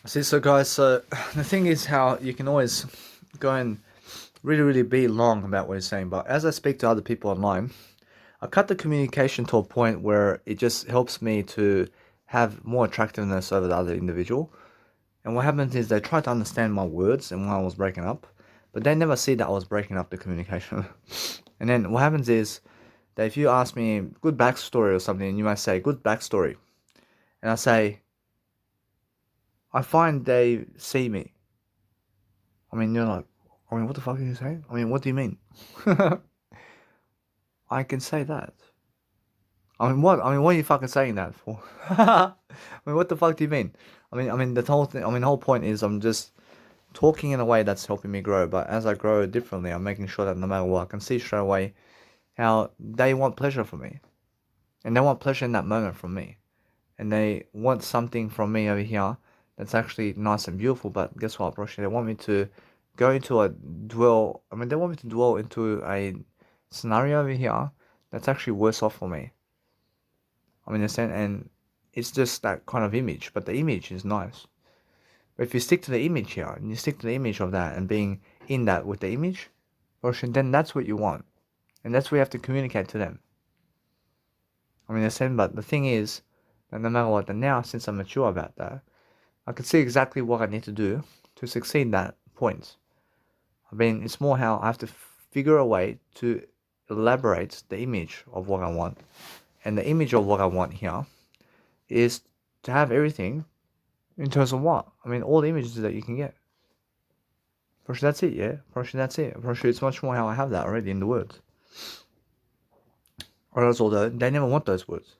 See, so guys, so the thing is how you can always go and really be long about what you're saying, but as I speak to other people online, I cut the communication to a point where it just helps me to have more attractiveness over the other individual. And what happens is they try to understand my words and why I was breaking up, but they never see that I was breaking up the communication. And then what happens is that if you ask me good backstory or something, and you might say good backstory, and I say I find they see me. I mean, you're like, I mean, what the fuck are you saying? I mean, what do you mean? I can say that. I mean, what? I mean, what are you fucking saying that for? I mean, what the fuck do you mean? I mean, the whole thing. I mean, the whole point is I'm just talking in a way that's helping me grow. But as I grow differently, I'm making sure that no matter what, I can see straight away how they want pleasure from me, and they want pleasure in that moment from me, and they want something from me over here that's actually nice and beautiful. But guess what, bro? They want me to go into a dwell. I mean, they want me to dwell into a scenario over here that's actually worse off for me. I mean, and it's just that kind of image, but the image is nice. But if you stick to the image here, and you stick to the image of that and being in that with the image, then that's what you want. And that's what you have to communicate to them. I mean, but the thing is, that no matter what, and now since I'm mature about that, I can see exactly what I need to do to succeed that point. I mean, it's more how I have to figure a way to elaborate the image of what I want. And the image of what I want here is to have everything in terms of what? I mean, all the images that you can get. Probably that's it, yeah? Probably that's it. Probably it's much more how I have that already in the words. Or else, although they never want those words.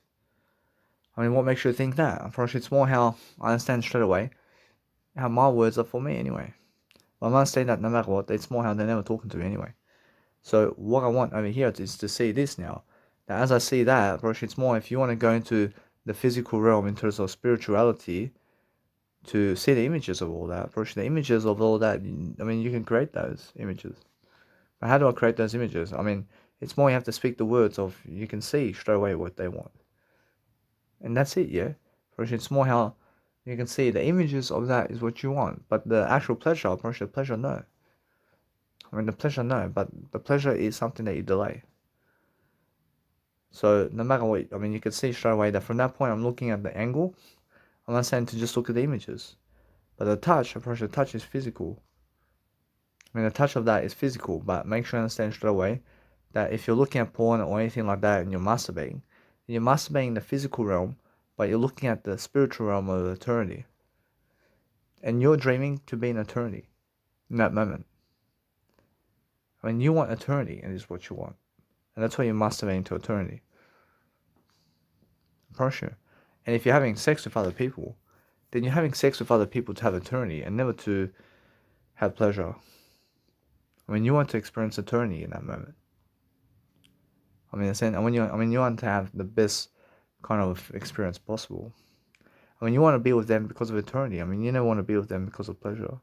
I mean, what makes you think that? Probably it's more how I understand straight away how my words are for me anyway. But I'm understanding that no matter what, it's more how they're never talking to me anyway. So what I want over here is to see this now. Now, as I see that, probably it's more if you want to go into the physical realm in terms of spirituality, to see the images of all that. Probably the images of all that. I mean, you can create those images. But how do I create those images? I mean, it's more you have to speak the words of. You can see straight away what they want, and that's it. Yeah. Probably it's more how you can see the images of that is what you want, but the actual pleasure, probably the pleasure, no. I mean, the pleasure, no, but the pleasure is something that you delay. So no matter what, I mean, you can see straight away that from that point, I'm looking at the angle. I'm not saying to just look at the images, but the touch, approach the touch is physical. I mean, the touch of that is physical, but make sure you understand straight away that if you're looking at porn or anything like that and you're masturbating in the physical realm, but you're looking at the spiritual realm of eternity. And you're dreaming to be in eternity in that moment. I mean, you want eternity, and is what you want. And that's why you're masturbating to eternity. For sure. And if you're having sex with other people, then you're having sex with other people to have eternity and never to have pleasure. I mean, you want to experience eternity in that moment. I mean, you want to have the best kind of experience possible. I mean, you want to be with them because of eternity. I mean, you never want to be with them because of pleasure.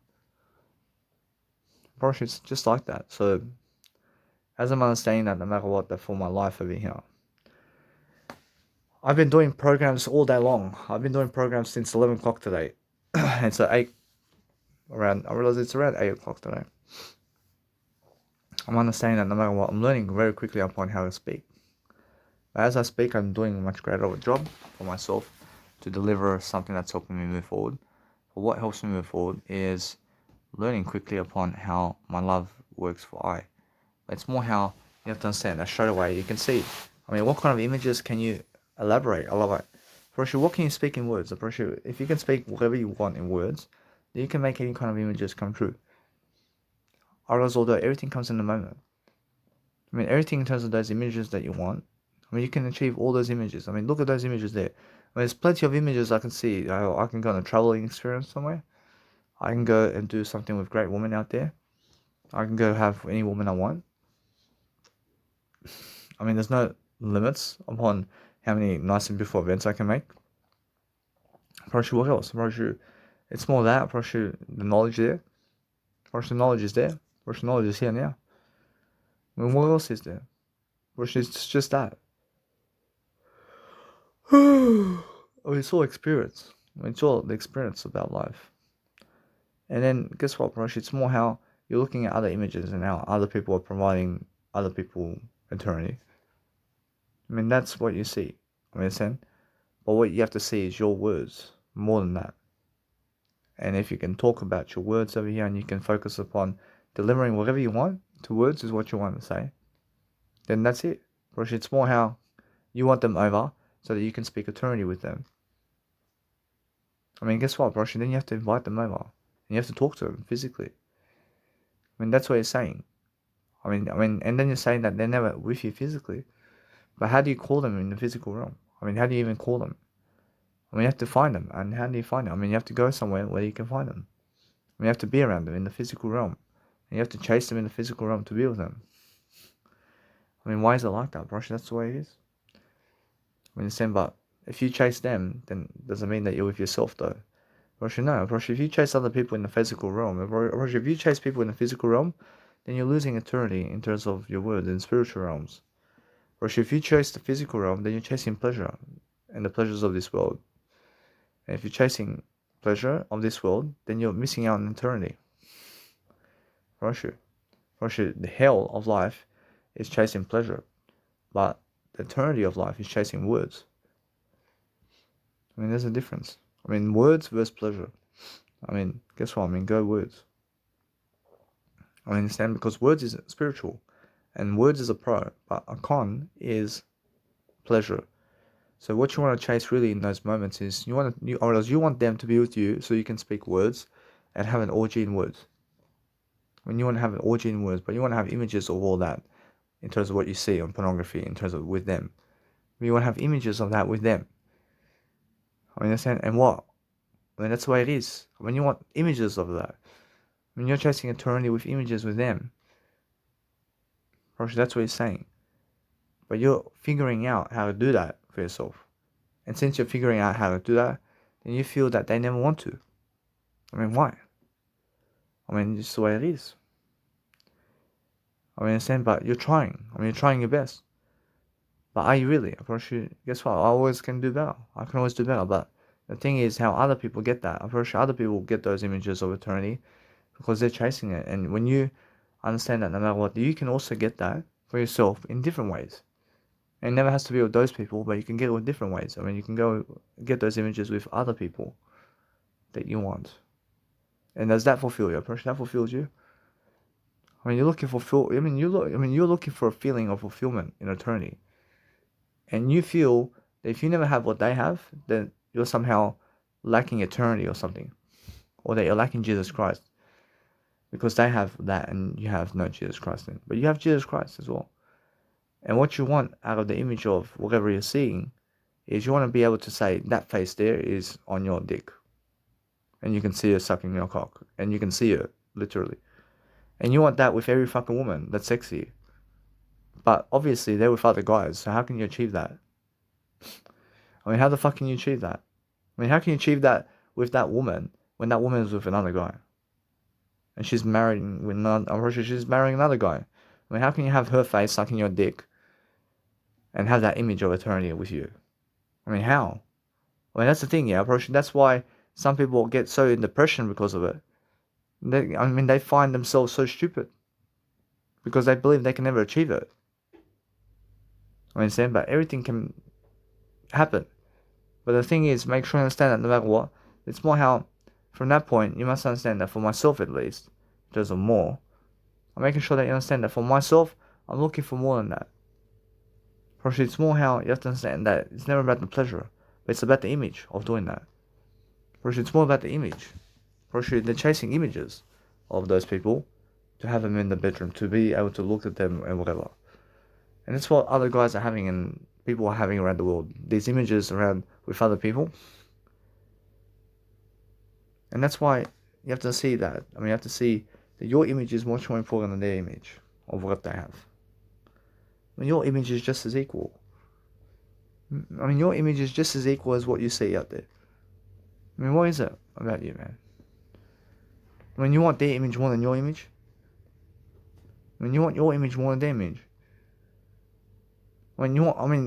Probably it's just like that. So, as I'm understanding that, no matter what, that for my life over here, I've been doing programs all day long. I've been doing programs since 11 o'clock today. It's at 8 around. I realize it's around 8 o'clock today. I'm understanding that no matter what, I'm learning very quickly upon how to speak. As I speak, I'm doing a much greater of a job for myself to deliver something that's helping me move forward. But what helps me move forward is learning quickly upon how my love works for I. It's more how you have to understand that straight away. You can see. I mean, what kind of images can you elaborate? I love it. For sure, what can you speak in words? For sure, if you can speak whatever you want in words, then you can make any kind of images come true. Otherwise, although everything comes in the moment. I mean, everything in terms of those images that you want. I mean, you can achieve all those images. I mean, look at those images there. I mean, there's plenty of images I can see. I can go on a traveling experience somewhere. I can go and do something with great women out there. I can go have any woman I want. I mean, there's no limits upon how many nice and beautiful events I can make. Probably what else? Probably it's more that. Probably the knowledge there. Probably the knowledge is there. Probably the knowledge is here now. I mean, what else is there? Probably it's just that. I mean, it's all experience. I mean, it's all the experience about life. And then guess what, Rosh? It's more how you're looking at other images and how other people are providing other people eternity. I mean, that's what you see. I understand? But what you have to see is your words more than that. And if you can talk about your words over here and you can focus upon delivering whatever you want to words is what you want to say, then that's it. Rosh, it's more how you want them over so that you can speak eternity with them. I mean, guess what, Rosh? Then you have to invite them over. And you have to talk to them physically. I mean, that's what you're saying. I mean, and then you're saying that they're never with you physically. But how do you call them in the physical realm? I mean, how do you even call them? I mean, you have to find them. And how do you find them? I mean, you have to go somewhere where you can find them. I mean, you have to be around them in the physical realm. And you have to chase them in the physical realm to be with them. I mean, why is it like that, Rosh? That's the way it is. I mean, but if you chase them, then doesn't mean that you're with yourself, though. Rosh, no. Rosh, if you chase other people in the physical realm, Rosh, if you chase people in the physical realm, then you're losing eternity in terms of your words in spiritual realms. Rosh, if you chase the physical realm, then you're chasing pleasure and the pleasures of this world. And if you're chasing pleasure of this world, then you're missing out on eternity. Rosh, the hell of life is chasing pleasure, but the eternity of life is chasing words. I mean, there's a difference. I mean, words versus pleasure. I mean, guess what? I mean, go words. I understand, because words is spiritual, and words is a pro, but a con is pleasure. So what you want to chase really in those moments is you want them to be with you so you can speak words and have an orgy in words. When you want to have an orgy in words, but you want to have images of all that in terms of what you see on pornography, in terms of with them. You want to have images of that with them. I understand, and what? I mean, that's the way it is. I mean, you want images of that. I mean, you're chasing eternity with images with them. That's what he's saying. But you're figuring out how to do that for yourself. And since you're figuring out how to do that, then you feel that they never want to. I mean, why? I mean, it's the way it is. I mean, understand, but you're trying. I mean, you're trying your best. But are you really? Guess what? I always can do better. I can always do better. But the thing is how other people get that. I'm pretty sure other people get those images of eternity because they're chasing it. And when you understand that no matter what, you can also get that for yourself in different ways. And it never has to be with those people, but you can get it with different ways. I mean, you can go get those images with other people that you want. And does that fulfill you? That fulfills you. I mean, you're looking for you're looking for a feeling of fulfillment in eternity. And you feel that if you never have what they have, then you're somehow lacking eternity or something. Or that you're lacking Jesus Christ. Because they have that and you have no Jesus Christ in. But you have Jesus Christ as well. And what you want out of the image of whatever you're seeing is you want to be able to say that face there is on your dick. And you can see her sucking your cock. And you can see her, literally. And you want that with every fucking woman that's sexy. But obviously they're with other guys, so how can you achieve that? I mean, how the fuck can you achieve that? I mean, how can you achieve that with that woman when that woman is with another guy? And she's married with another, I'm pretty sure she's marrying another guy. I mean, how can you have her face sucking your dick and have that image of eternity with you? I mean, how? I mean, that's the thing, yeah. That's why some people get so in depression because of it. They find themselves so stupid because they believe they can never achieve it. I understand, but everything can happen. But the thing is, make sure you understand that no matter what, it's more how, from that point, you must understand that for myself at least, there's a more. I'm making sure that you understand that for myself, I'm looking for more than that. First, it's more how you have to understand that it's never about the pleasure, but it's about the image of doing that. First, it's more about the image. First, they're chasing images of those people to have them in the bedroom, to be able to look at them and whatever. And that's what other guys are having and people are having around the world. These images around with other people. And that's why you have to see that. I mean, you have to see that your image is much more important than their image of what they have. I mean, your image is just as equal. I mean, your image is just as equal as what you see out there. I mean, what is it about you, man? I mean, you want their image more than your image? I mean, you want your image more than their image?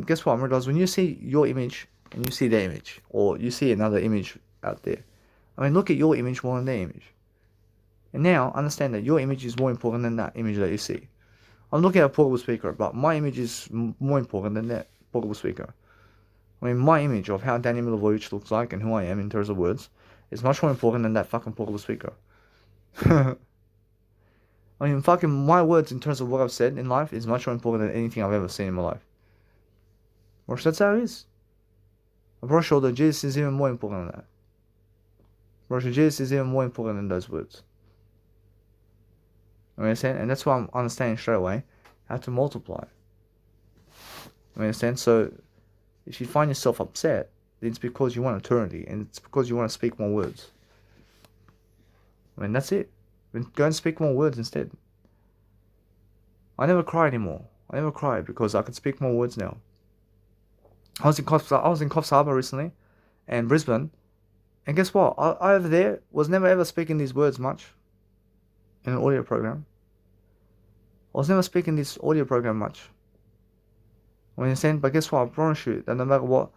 Guess what? I realize when you see your image and you see their image, or you see another image out there, I mean, look at your image more than their image. And now, understand that your image is more important than that image that you see. I'm looking at a portable speaker, but my image is more important than that portable speaker. I mean, my image of how Danny Milivojevic looks like and who I am in terms of words is much more important than that fucking portable speaker. I mean, fucking my words in terms of what I've said in life is much more important than anything I've ever seen in my life. Or that's how it is. I'm pretty sure that Jesus is even more important than that. Bro, Jesus is even more important than those words. You understand? And that's why I'm understanding straight away how to multiply. You understand? So, if you find yourself upset, then it's because you want eternity, and it's because you want to speak more words. I mean, that's it. Go and speak more words instead. I never cry anymore. I never cry because I can speak more words now. I was in Coffs Harbour recently, and Brisbane, and guess what? I over there was never ever speaking these words much in an audio program. I was never speaking this audio program much. I understand, but guess what? I promise you that no matter what,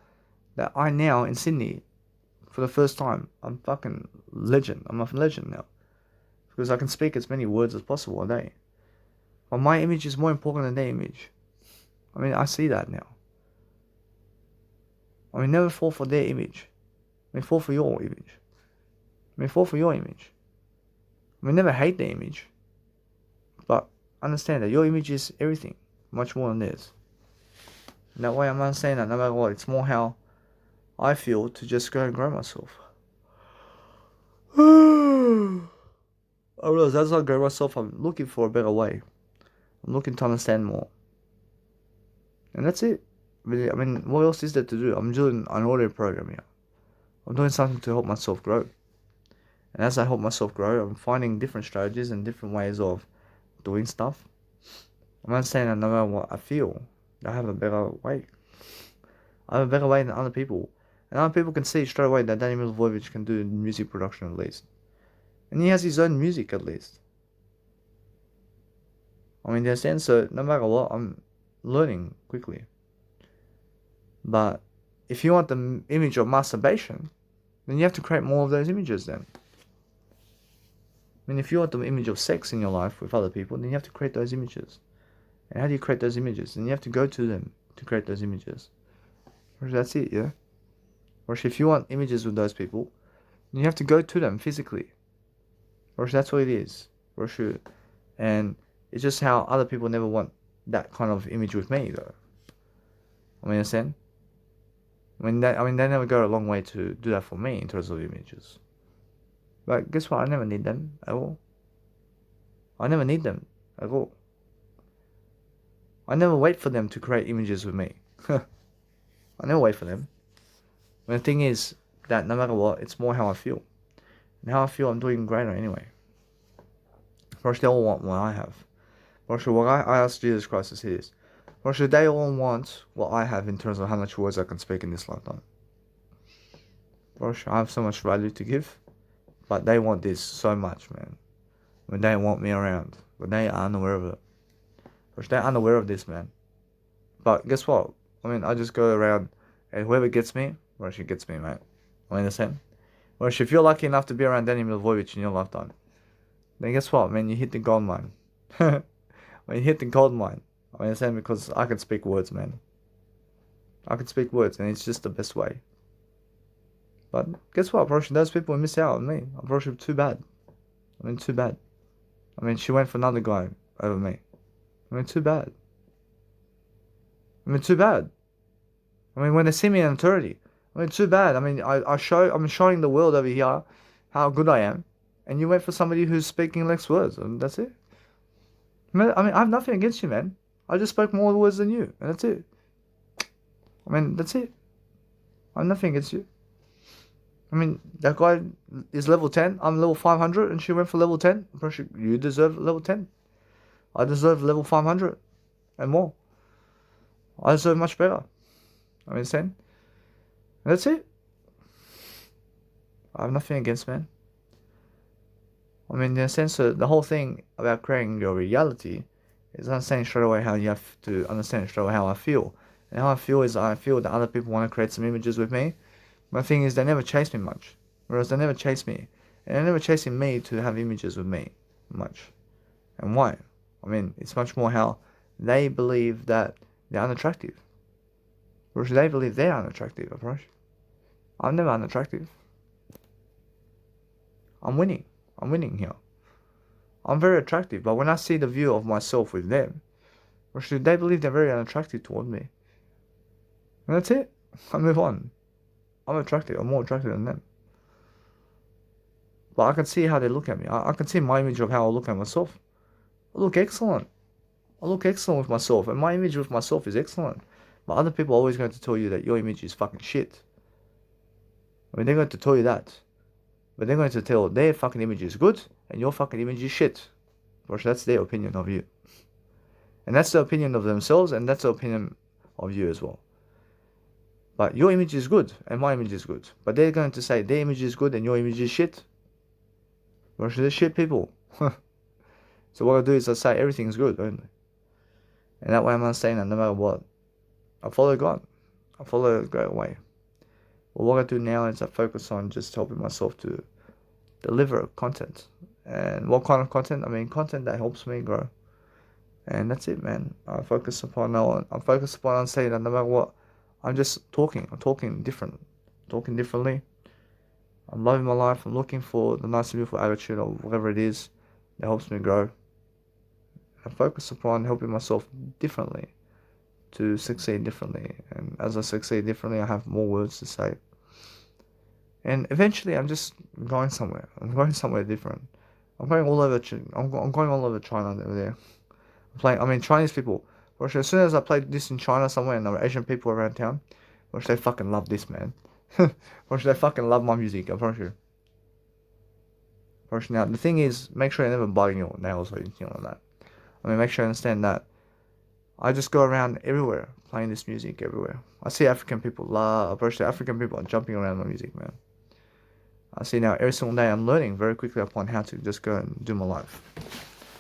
that I now in Sydney, for the first time, I'm fucking legend. I'm a legend now. Because I can speak as many words as possible a day. But my image is more important than their image. I mean, I see that now. I mean, never fall for their image. I mean, fall for your image. I mean, fall for your image. I mean, never hate their image. But understand that your image is everything. Much more than theirs. And that way I'm not saying that no matter what, it's more how I feel to just go and grow myself. I realize as I grow myself, I'm looking for a better way. I'm looking to understand more. And that's it. Really, I mean, what else is there to do? I'm doing an audio program here. I'm doing something to help myself grow. And as I help myself grow, I'm finding different strategies and different ways of doing stuff. I'm not saying that no matter what I feel, I have a better way. I have a better way than other people. And other people can see straight away that Danny Milivojevic can do music production at least. And he has his own music at least. I mean, there's sense, so no matter what, I'm learning quickly. But if you want the image of masturbation, then you have to create more of those images then. I mean, if you want the image of sex in your life with other people, then you have to create those images. And how do you create those images? Then you have to go to them to create those images. Or that's it, yeah? Or if you want images with those people, then you have to go to them physically. Or that's what it is. Or sure. And it's just how other people never want that kind of image with me, though. I mean, understand? I mean, they never go a long way to do that for me in terms of images. But guess what? I never need them at all. I never need them at all. I never wait for them to create images with me. I never wait for them. And the thing is that no matter what, it's more how I feel. And how I feel, I'm doing greater anyway. First, they all want what I have. First, what I ask Jesus Christ is His. First, they all want what I have in terms of how much words I can speak in this lifetime. First, I have so much value to give, but they want this so much, man. When they want me around, when they are unaware of it. First, they're unaware of this, man. But guess what? I mean, I just go around, and whoever gets me, well, she gets me, mate. I understand? Well, if you're lucky enough to be around Danny Milivojevic in your lifetime, then guess what, man? You hit the gold mine. When you hit the gold mine, I understand, because I can speak words, man. I can speak words, and it's just the best way. But guess what, bro? Those people miss out on me. I'm probably too bad. I mean, too bad. I mean, she went for another guy over me. I mean, too bad. I mean, too bad. I mean, when they see me in eternity, I mean, too bad. I mean, I'm showing the world over here how good I am, and you went for somebody who's speaking less words, and that's it. I mean, I have nothing against you, man. I just spoke more words than you, and that's it. I mean, that's it. I have nothing against you. I mean, that guy is level 10, I'm level 500, and she went for level 10. You deserve level 10. I deserve level 500 and more. I deserve much better. I mean, and that's it. I have nothing against, man. I mean, in a sense, the whole thing about creating your reality is understanding straight away how you have to understand straight away how I feel. And how I feel is I feel that other people want to create some images with me. My thing is they never chase me much. Whereas they never chase me. And they're never chasing me to have images with me much. And why? I mean, it's much more how they believe that they're unattractive. Or they believe they're unattractive, approach. I'm never unattractive. I'm winning. I'm winning here. I'm very attractive, but when I see the view of myself with them, or should they believe they're very unattractive toward me? And that's it. I move on. I'm attractive. I'm more attractive than them. But I can see how they look at me. I can see my image of how I look at myself. I look excellent. I look excellent with myself, and my image with myself is excellent. But other people are always going to tell you that your image is fucking shit. I mean, they're going to tell you that. But they're going to tell their fucking image is good, and your fucking image is shit. Because that's their opinion of you. And that's the opinion of themselves, and that's the opinion of you as well. But your image is good, and my image is good. But they're going to say their image is good, and your image is shit. Because they're shit people. So what I do is I say everything's good only. And that way I'm not saying that no matter what. I follow God. I follow a great way. Well, what I do now is I focus on just helping myself to deliver content. And what kind of content? I mean, content that helps me grow. And that's it, man. I'm focused upon saying that no matter what, I'm just talking. I'm talking differently. I'm loving my life. I'm looking for the nice and beautiful attitude or whatever it is that helps me grow. I focus upon helping myself differently to succeed differently. And as I succeed differently, I have more words to say. And eventually, I'm just going somewhere. I'm going somewhere different. I'm going all over. I'm going all over China over there. Chinese people. Which as soon as I played this in China somewhere, and there were Asian people around town, which they fucking love this, man. Which they fucking love my music. I promise you. Now the thing is, make sure you're never biting your nails or anything like that. I mean, make sure you understand that I just go around everywhere playing this music everywhere. I see African people African people are jumping around my music, man. I see now every single day I'm learning very quickly upon how to just go and do my life.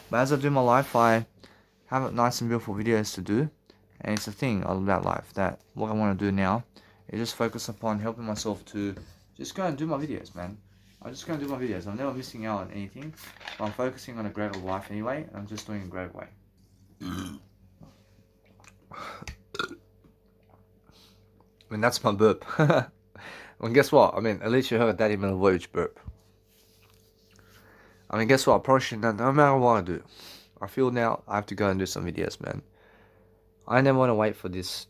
But as I do my life, I have nice and beautiful videos to do. And it's the thing about life that what I want to do now is just focus upon helping myself to just go and do my videos, man. I'm just going to do my videos. I'm never missing out on anything. But I'm focusing on a greater life anyway, and I'm just doing a great way. I mean, that's my burp. Well, guess what? I mean, at least you heard a Daddy Milovojevic burp. I mean, guess what? I probably shouldn't, no matter what I do. I feel now I have to go and do some videos, man. I never want to wait for this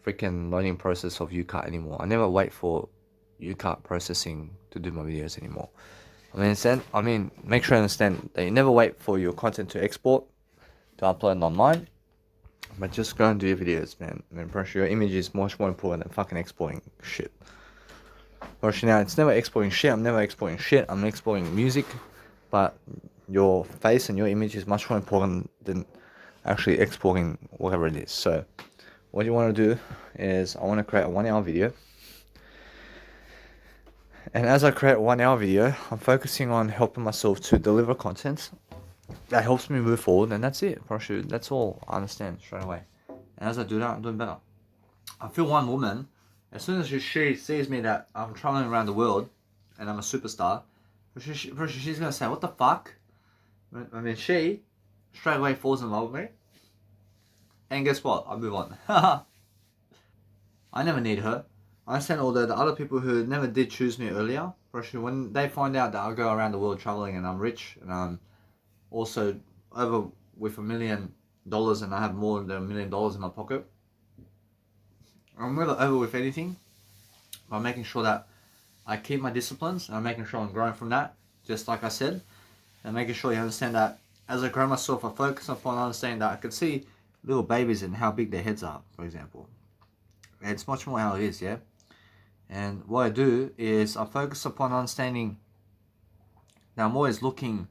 freaking learning process of UCAT anymore. I never wait for UCAT processing to do my videos anymore. I mean, make sure you understand that you never wait for your content to export, to upload it online. But just go and do your videos, man. I mean, your image is much more important than fucking exporting shit. Now, it's never exporting shit. I'm never exporting shit. I'm exporting music. But your face and your image is much more important than actually exporting whatever it is. So, what you want to do is I want to create a 1 hour video. And as I create a 1 hour video, I'm focusing on helping myself to deliver content that helps me move forward, and that's it. That's all I understand straight away. And as I do that, I'm doing better. I feel one woman, as soon as she sees me that I'm traveling around the world and I'm a superstar, she's gonna say, "What the fuck?" I mean, she straight away falls in love with me. And guess what? I move on. I never need her. I understand all the other people who never did choose me earlier, when they find out that I go around the world traveling and I'm rich and I'm also over with $1 million and I have more than $1 million in my pocket, I'm never over with anything by making sure that I keep my disciplines and I'm making sure I'm growing from that, just like I said, and making sure you understand that as I grow myself, I focus upon understanding that I can see little babies and how big their heads are, for example. And it's much more how it is, yeah? And what I do is I focus upon understanding that I'm always looking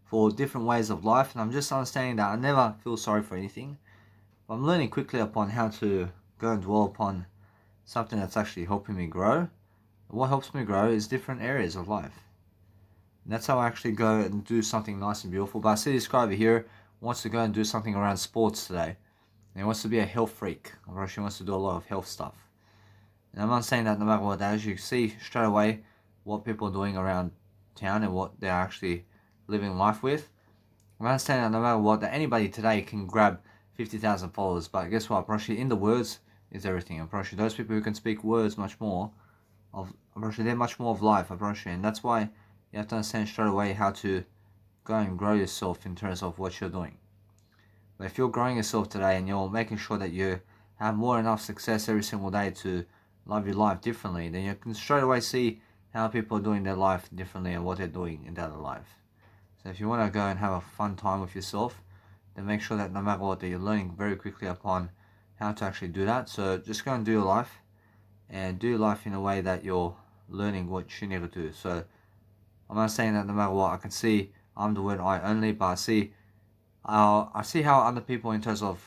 for different ways of life, and I'm just understanding that I never feel sorry for anything. But I'm learning quickly upon how to go and dwell upon something that's actually helping me grow. And what helps me grow is different areas of life. And that's how I actually go and do something nice and beautiful. But I see this guy over here wants to go and do something around sports today. And he wants to be a health freak. Or he wants to do a lot of health stuff. And I'm not saying that no matter what that is, you see straight away what people are doing around town and what they're actually living life with. I understand that no matter what, that anybody today can grab 50,000 followers, but guess what? Probably in the words is everything. And probably those people who can speak words much more of, probably they're much more of life. Probably, and that's why you have to understand straight away how to go and grow yourself in terms of what you're doing. But if you're growing yourself today and you're making sure that you have more enough success every single day to love your life differently, then you can straight away see how people are doing their life differently and what they're doing in their life. So if you want to go and have a fun time with yourself, then make sure that no matter what, that you're learning very quickly upon how to actually do that. So just go and do your life, and do your life in a way that you're learning what you need to do. So I'm not saying that no matter what, I can see I'm the word I only, but I see how other people, in terms of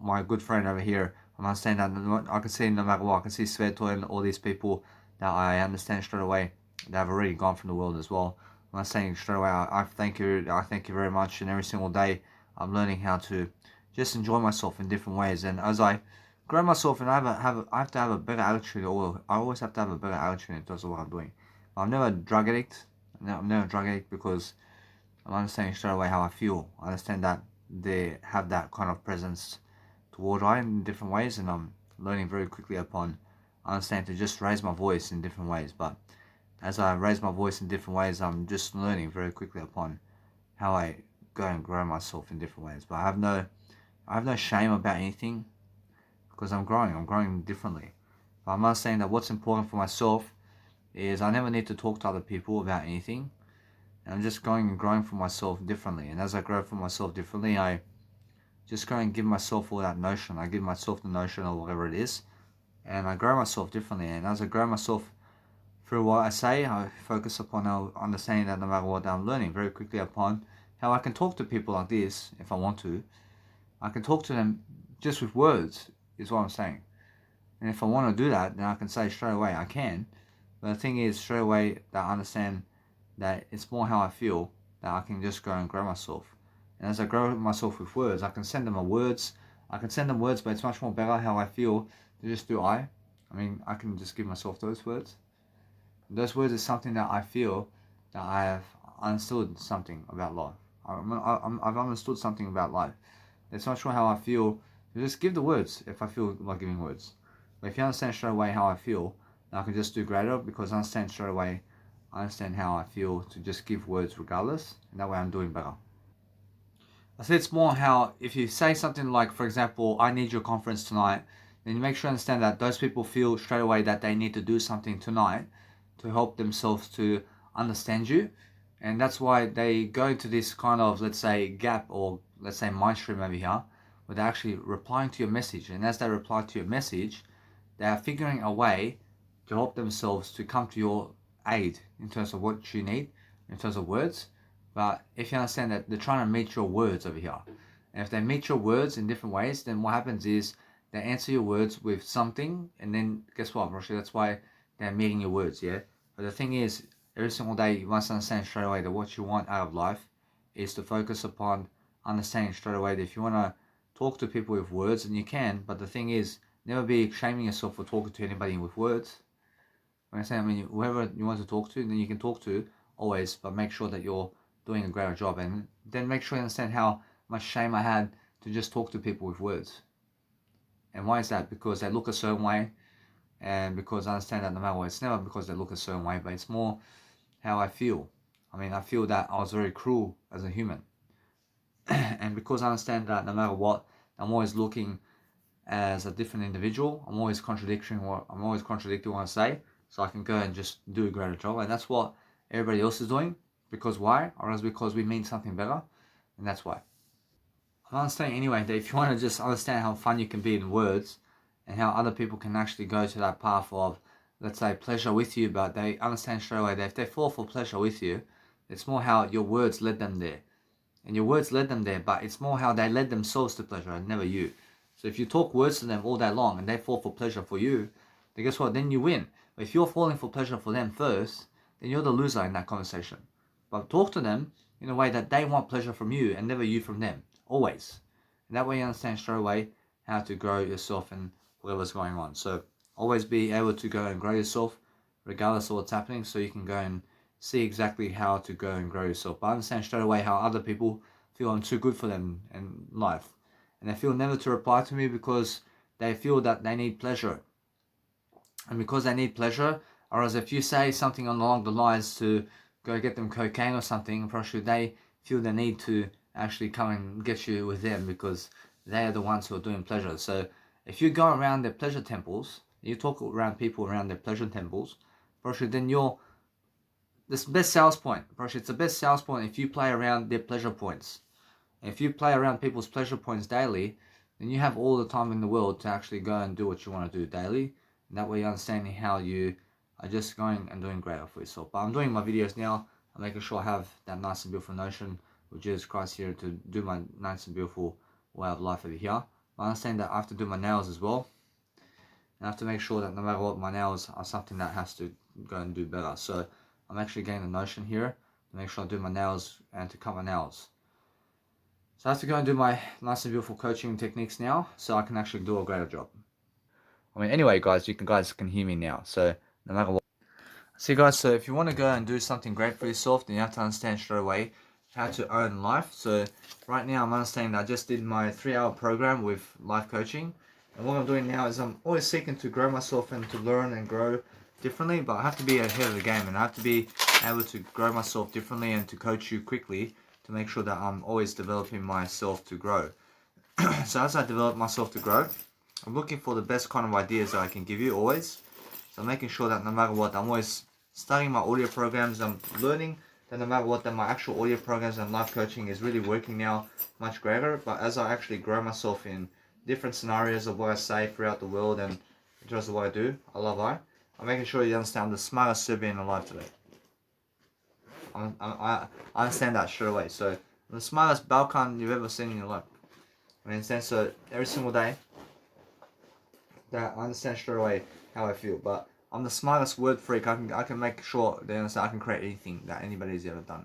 my good friend over here, I'm understanding that I can see no matter what, I can see Sveto and all these people that I understand straight away that have already gone from the world as well. I'm not saying straight away, I thank you very much, and every single day I'm learning how to just enjoy myself in different ways. And as I grow myself, and I have to have a better attitude, or I always have to have a better attitude in terms of what I'm doing. I'm never a drug addict. I'm never a drug addict because I'm understanding straight away how I feel. I understand that they have that kind of presence toward I in different ways, and I'm learning very quickly upon understanding to just raise my voice in different ways. But as I raise my voice in different ways, I'm just learning very quickly upon how I go and grow myself in different ways. But I have no shame about anything because I'm growing differently. But I'm understanding that what's important for myself is I never need to talk to other people about anything. And I'm just going and growing for myself differently. And as I grow for myself differently, I just go and give myself all that notion. I give myself the notion of whatever it is. And I grow myself differently. And as I grow myself through what I say, I focus upon understanding that no matter what, I'm learning very quickly upon how I can talk to people like this if I want to. I can talk to them just with words, is what I'm saying. And if I want to do that, then I can say straight away I can. But the thing is, straight away, that I understand that it's more how I feel, that I can just go and grow myself. And as I grow myself with words, I can send them words. I can send them words, but it's much more better how I feel to just do I mean, I can just give myself those words. Those words is something that I feel that I have understood something about life. I've understood something about life. It's not sure how I feel. You just give the words if I feel like giving words. But if you understand straight away how I feel, then I can just do greater because I understand straight away. I understand how I feel to just give words regardless, and that way I'm doing better. I said it's more how if you say something like, for example, I need your conference tonight, then you make sure you understand that those people feel straight away that they need to do something tonight to help themselves to understand you. And that's why they go into this kind of, let's say, gap, or let's say mind stream over here, where they're actually replying to your message. And as they reply to your message, they are figuring a way to help themselves to come to your aid in terms of what you need, in terms of words. But if you understand that they're trying to meet your words over here, and if they meet your words in different ways, then what happens is they answer your words with something, and then guess what, Roshi? That's why they're meeting your words, yeah? But the thing is, every single day you must understand straight away that what you want out of life is to focus upon understanding straight away that if you want to talk to people with words, then you can. But the thing is, never be shaming yourself for talking to anybody with words. When I say, whoever you want to talk to, then you can talk to always, but make sure that you're doing a greater job. And then make sure you understand how much shame I had to just talk to people with words. And why is that? Because they look a certain way, and because I understand that no matter what, it's never because they look a certain way, but it's more how I feel. I feel that I was very cruel as a human. And because I understand that no matter what, I'm always looking as a different individual. I'm always contradicting what I say, so I can go and just do a greater job. And that's what everybody else is doing. Because why? Or else because we mean something better, and that's why. I'm understanding anyway that if you want to just understand how fun you can be in words, and how other people can actually go to that path of, let's say, pleasure with you, but they understand straight away that if they fall for pleasure with you, it's more how your words led them there. And your words led them there, but it's more how they led themselves to pleasure and never you. So if you talk words to them all day long and they fall for pleasure for you, then guess what? Then you win. But if you're falling for pleasure for them first, then you're the loser in that conversation. But talk to them in a way that they want pleasure from you and never you from them. Always. And that way you understand straight away how to grow yourself and whatever's going on. So always be able to go and grow yourself regardless of what's happening, so you can go and see exactly how to go and grow yourself. But I understand straight away how other people feel I'm too good for them in life. And they feel never to reply to me because they feel that they need pleasure. And because they need pleasure, or as if you say something along the lines to go get them cocaine or something, probably they feel the need to actually come and get you with them because they are the ones who are doing pleasure. So if you go around their pleasure temples, you talk around people around their pleasure temples, probably then you're the best sales point. Probably it's the best sales point if you play around their pleasure points. And if you play around people's pleasure points daily, then you have all the time in the world to actually go and do what you want to do daily. And that way you're understanding how you are just going and doing greater for yourself. But I'm doing my videos now. I'm making sure I have that nice and beautiful notion with Jesus Christ here to do my nice and beautiful way of life over here. I understand that I have to do my nails as well. And I have to make sure that no matter what, my nails are something that has to go and do better. So I'm actually getting the notion here to make sure I do my nails and to cut my nails. So I have to go and do my nice and beautiful coaching techniques now so I can actually do a greater job. I mean, anyway, guys, you guys can hear me now. So no matter what. See, guys, so if you want to go and do something great for yourself, then you have to understand straight away how to earn life. So right now I'm understanding that I just did my 3-hour program with life coaching. And what I'm doing now is I'm always seeking to grow myself and to learn and grow differently, but I have to be ahead of the game and I have to be able to grow myself differently and to coach you quickly to make sure that I'm always developing myself to grow. So as I develop myself to grow, I'm looking for the best kind of ideas that I can give you always. So I'm making sure that no matter what, I'm always studying my audio programs. I'm learning that no matter what, that my actual audio programs and life coaching is really working now much greater. But as I actually grow myself in different scenarios of what I say throughout the world and in terms of what I do, I'm making sure you understand I'm the smartest Serbian alive today. I understand that straight away. So I'm the smartest Balkan you've ever seen in your life. I understand, so every single day that I understand straight away how I feel. But I'm the smartest word freak. I can make sure they understand I can create anything that anybody's ever done.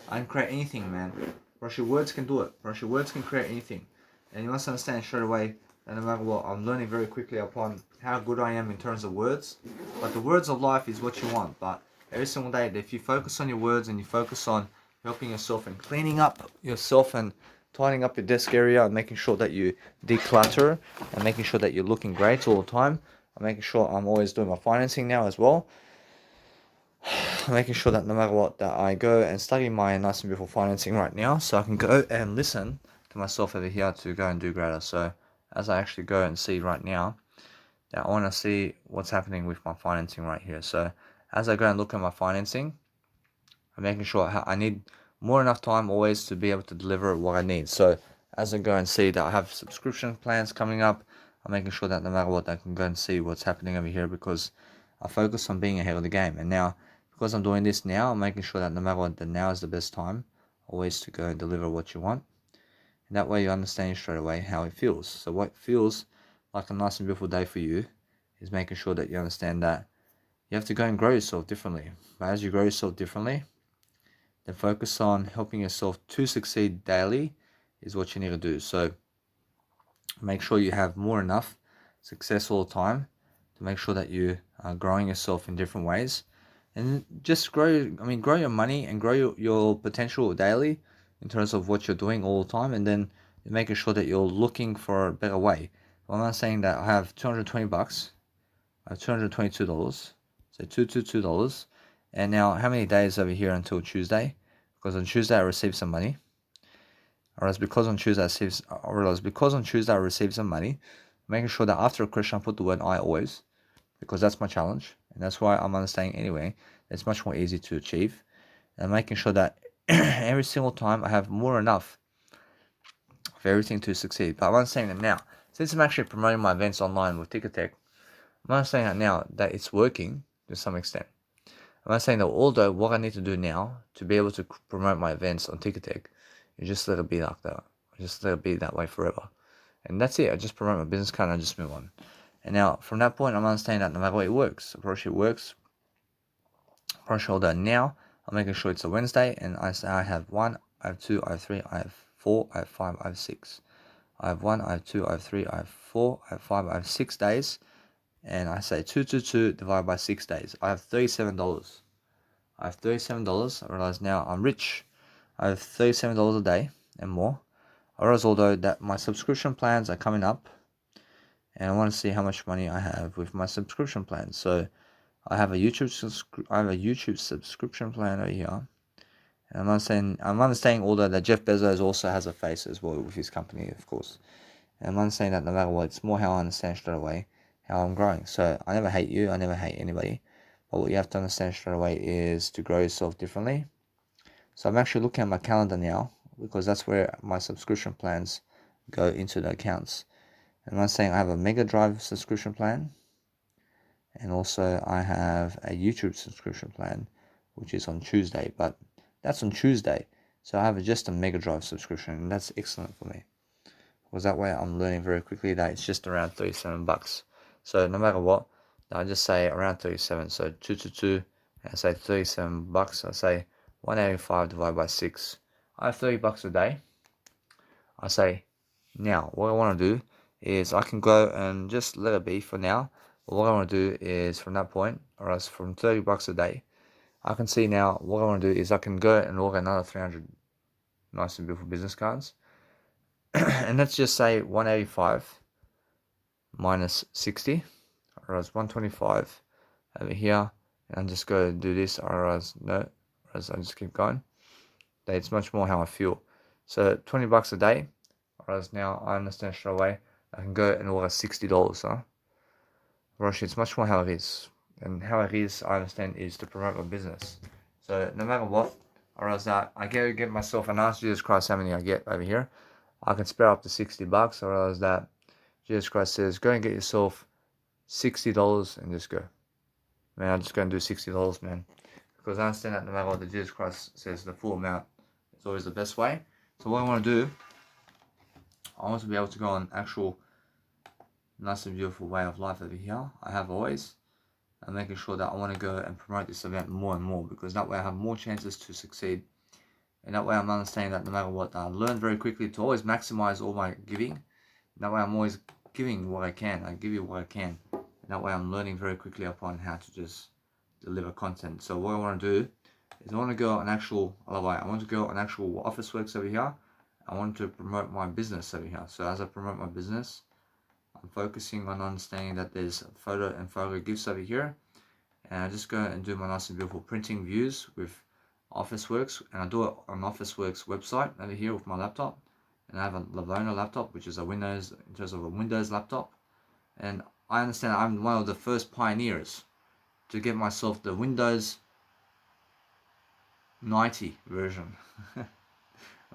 I can create anything, man. Russian words can do it. Russian words can create anything. And you must understand straight away that no matter what, I'm learning very quickly upon how good I am in terms of words. But the words of life is what you want. But every single day, if you focus on your words and you focus on helping yourself and cleaning up yourself and tidying up your desk area and making sure that you declutter and making sure that you're looking great all the time. I'm making sure I'm always doing my financing now as well. I'm making sure that no matter what, that I go and study my nice and beautiful financing right now so I can go and listen to myself over here to go and do greater. So as I actually go and see right now, that I want to see what's happening with my financing right here. So as I go and look at my financing, I'm making sure I need more enough time always to be able to deliver what I need. So as I go and see that I have subscription plans coming up, I'm making sure that no matter what, I can go and see what's happening over here because I focus on being ahead of the game. And now, because I'm doing this now, I'm making sure that no matter what, that now is the best time always to go and deliver what you want. And that way you understand straight away how it feels. So what feels like a nice and beautiful day for you is making sure that you understand that you have to go and grow yourself differently. But as you grow yourself differently, then focus on helping yourself to succeed daily is what you need to do. So make sure you have more enough success all the time to make sure that you are growing yourself in different ways. And just grow your money and grow your potential daily in terms of what you're doing all the time, and then making sure that you're looking for a better way. I'm not saying that I have 220 bucks, I have $222, so $222. And now, how many days over here until Tuesday? Because on Tuesday I received some money. Or else because on Tuesday I received some money, making sure that after a question I put the word I always, because that's my challenge, and that's why I'm understanding anyway. It's much more easy to achieve, and making sure that every single time I have more enough for everything to succeed. But I'm understanding that now, since I'm actually promoting my events online with Ticketek, I'm understanding that now that it's working to some extent. I'm not saying that although what I need to do now to be able to promote my events on Ticketek is just let it be like that. Just let it be that way forever. And that's it. I just promote my business card and I just move on. And now from that point, I'm understanding that no matter what, it works. Approach it works. Approach all that now. I'm making sure it's a Wednesday and I say I have 1, I have 2, I have 3, I have 4, I have 5, I have 6. I have 1, I have 2, I have 3, I have 4, I have 5, I have 6 days. And I say 2 divided by 6 days. I have $37. I have $37. I realize now I'm rich. I have $37 a day and more. I realize although that my subscription plans are coming up, and I want to see how much money I have with my subscription plan. So I have a YouTube subscription plan over here. And I'm understanding although that Jeff Bezos also has a face as well with his company, of course. And I'm understanding that no matter what, it's more how I understand straight away how I'm growing. So I never hate you, I never hate anybody. But what you have to understand straight away is to grow yourself differently. So I'm actually looking at my calendar now because that's where my subscription plans go into the accounts. And I'm saying I have a Mega Drive subscription plan, and also I have a YouTube subscription plan, which is on Tuesday, but that's on Tuesday. So I have just a Mega Drive subscription, and that's excellent for me. Because that way I'm learning very quickly that it's just around $37. So no matter what, I just say around 37. So 2 I say $37. I say 185 divided by 6. I have $30 a day. I say now what I want to do is I can go and just let it be for now. But what I want to do is from that point, or else from $30 a day, I can see now what I want to do is I can go and order another 300 nice and beautiful business cards. And let's just say 185 minus 60, or else 125 over here. And I'm just going to do this, or else no, or else I just keep going. It's much more how I feel. So $20 a day, or else now I understand straight away. I can go and order $60, huh? Roshi, it's much more how it is. And how it is, I understand, is to promote my business. So no matter what, or else that I get myself, and ask Jesus Christ how many I get over here. I can spare up to $60, or else that Jesus Christ says, go and get yourself $60 and just go. Man, I'm just going to do $60, man. Because I understand that no matter what the Jesus Christ says, the full amount is always the best way. So what I want to do, I want to be able to go on actual nice and beautiful way of life over here. I have always. And making sure that I want to go and promote this event more and more, because that way I have more chances to succeed. And that way I'm understanding that no matter what, I learn very quickly to always maximize all my giving. And that way I'm always giving what I can. I give you what I can. And that way I'm learning very quickly upon how to just deliver content. So what I want to do is I want to go on actual Officeworks over here. I want to promote my business over here. So as I promote my business, I'm focusing on understanding that there's photo gifts over here. And I just go and do my nice and beautiful printing views with Officeworks. And I do it on Officeworks website over here with my laptop. And I have a Lavona laptop, which is a Windows laptop. And I understand I'm one of the first pioneers to get myself the Windows 90 version.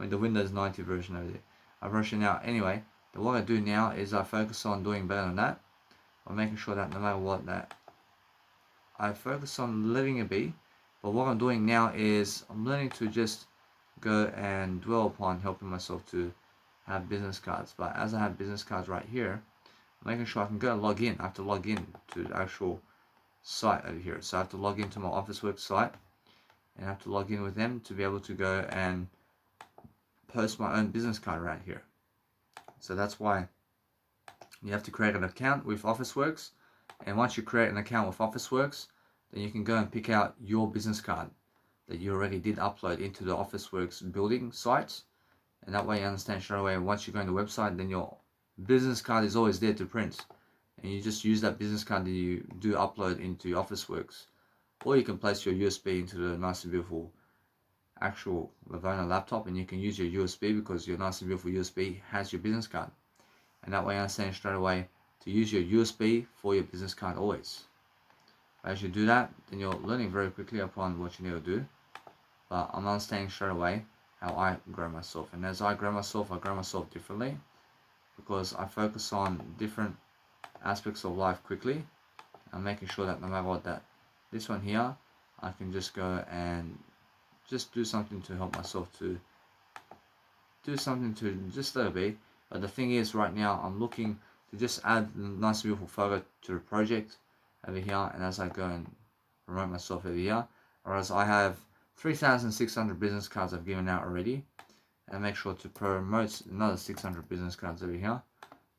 The Windows 90 version over there. I'm rushing out. Anyway, what I do now is I focus on doing better than that. I'm making sure that no matter what, that I focus on letting it be. But what I'm doing now is I'm learning to just go and dwell upon helping myself to have business cards. But as I have business cards right here, I'm making sure I can go and log in. I have to log in to the actual site over here. So I have to log into my Officeworks site, and I have to log in with them to be able to go and post my own business card right here. So that's why you have to create an account with Officeworks. And once you create an account with Officeworks, then you can go and pick out your business card that you already did upload into the Officeworks building sites. And that way you understand straight away, once you go on the website, then your business card is always there to print. And you just use that business card that you do upload into Officeworks. Or you can place your USB into the nice and beautiful actual Lavona laptop, and you can use your USB because your nice and beautiful USB has your business card. And that way I understand straight away to use your USB for your business card always. As you do that, then you're learning very quickly upon what you need to do. But I'm understanding straight away how I grow myself. And as I grow myself differently because I focus on different aspects of life quickly. I'm making sure that no matter what, that this one here, I can just go and just do something to help myself to do something to just let it be. But the thing is, right now I'm looking to just add a nice beautiful photo to the project over here, and as I go and promote myself over here, or as I have 3,600 business cards I've given out already, and make sure to promote another 600 business cards over here,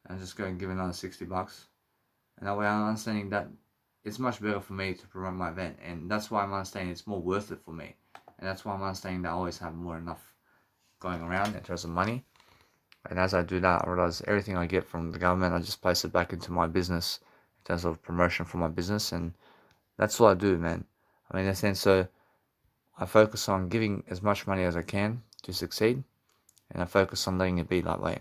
and just go and give another $60. And that way I'm understanding that it's much better for me to promote my event, and that's why I'm understanding it's more worth it for me, and that's why I'm understanding that I always have more enough going around in terms of money. And as I do that, I realize everything I get from the government, I just place it back into my business in terms of promotion for my business, and that's what I do, man. I mean, in a sense, so I focus on giving as much money as I can to succeed, and I focus on letting it be that way.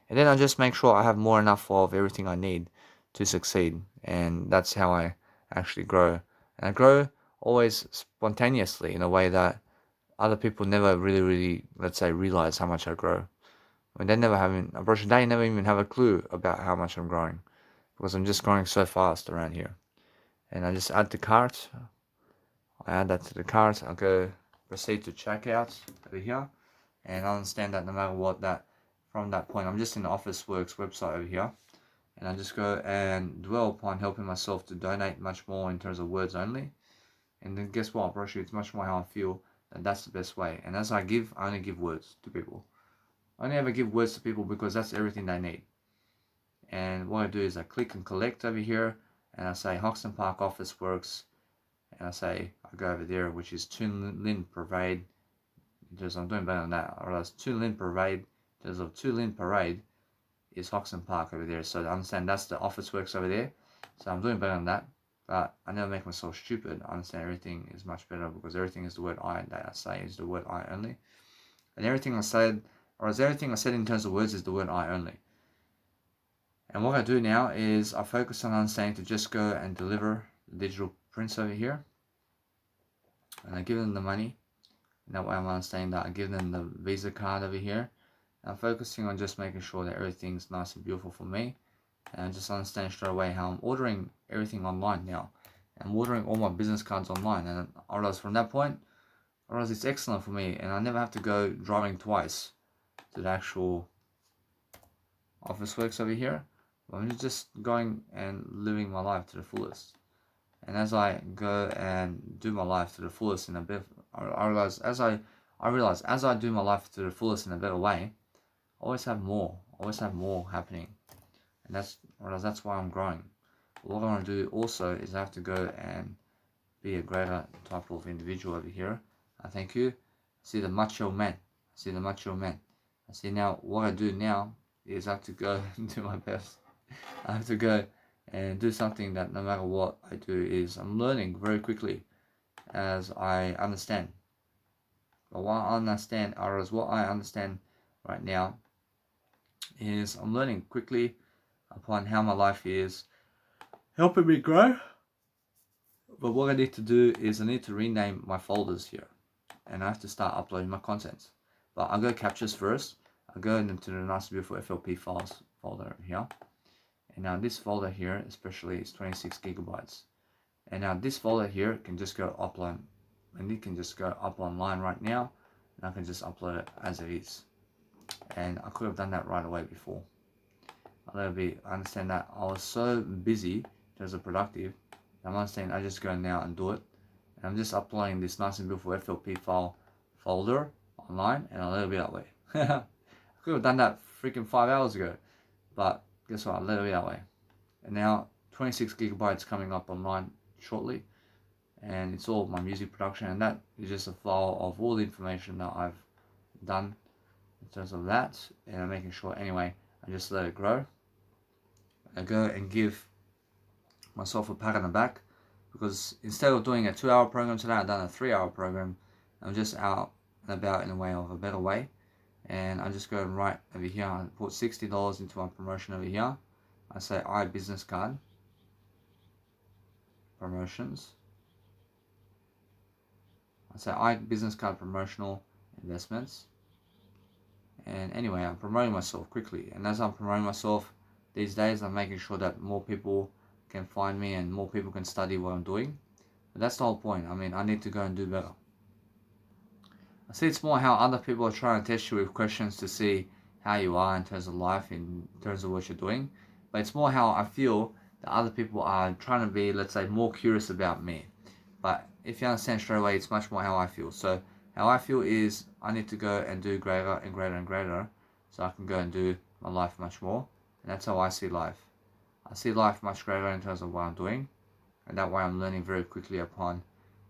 And then I just make sure I have more enough of everything I need to succeed, and that's how I actually grow. And I grow always spontaneously in a way that other people never really, let's say, realize how much I grow. I mean, they never even have a clue about how much I'm growing because I'm just growing so fast around here. And I just add to cart. I add that to the cart. I'll go proceed to checkout over here, and I understand that no matter what, that from that point, I'm just in the Officeworks website over here, and I just go and dwell upon helping myself to donate much more in terms of words only. And then guess what, bro? It's much more how I feel that that's the best way. And as I give, I only give words to people. I only ever give words to people because that's everything they need. And what I do is I click and collect over here, and I say Hoxton Park Officeworks, and I go over there, which is Toon Lin Parade. Because I'm doing better than that. I realize Toon Lin Parade, there's a Toon Lin Parade is Hoxton Park over there. So I understand that's the Officeworks over there. So I'm doing better than that. But I never make myself stupid. I understand everything is much better because everything is the word I that I say is the word I only. And everything I said in terms of words is the word I only. And what I do now is I focus on understanding to just go and deliver the digital prints over here. And I give them the money. And that way I'm understanding that I give them the Visa card over here. And I'm focusing on just making sure that everything's nice and beautiful for me. And I just understand straight away how I'm ordering everything online now. I'm ordering all my business cards online. And I realize from that point, I realize it's excellent for me. And I never have to go driving twice to the actual Officeworks over here. I'm just going and living my life to the fullest. And as I go and do my life to the fullest in a bit, I realize as I do my life to the fullest in a better way, I always have more happening. And that's why I'm growing. What I want to do also is I have to go and be a greater type of individual over here. I thank you. See the macho man. I see now what I do now is I have to go and do my best. I have to go and do something that no matter what I do is I'm learning very quickly as I understand. But what I understand right now is I'm learning quickly upon how my life is helping me grow. But what I need to do is I need to rename my folders here, and I have to start uploading my content. But I'll go captures first. I'll go into the nice beautiful FLP files folder here. And now this folder here especially is 26 gigabytes. And now this folder here can just go upload, and it can just go up online right now, and I can just upload it as it is. And I could have done that right away before. I understand that I was so busy in terms of productive, I'm understanding I just go now and do it. And I'm just uploading this nice and beautiful FLP file folder online, and I'll let it be that way. I could have done that freaking 5 hours ago, but guess what, I'll let it be that way. And now 26 gigabytes coming up online shortly, and it's all my music production, and that is just a file of all the information that I've done in terms of that, and I'm making sure anyway I just let it grow. I go and give myself a pat on the back because instead of doing a 2-hour program today, I've done a 3-hour program. I'm just out and about in a way of a better way, and I just go and write over here. I put $60 into my promotion over here. I say I business card promotions. I say I business card promotional investments. And anyway, I'm promoting myself quickly, and as I'm promoting myself these days, I'm making sure that more people can find me and more people can study what I'm doing. But that's the whole point. I mean, I need to go and do better. I see it's more how other people are trying to test you with questions to see how you are in terms of life, in terms of what you're doing. But it's more how I feel that other people are trying to be, let's say, more curious about me. But if you understand straight away, it's much more how I feel. So how I feel is I need to go and do greater and greater and greater so I can go and do my life much more. And that's how I see life. I see life much greater in terms of what I'm doing. and that way I'm learning very quickly upon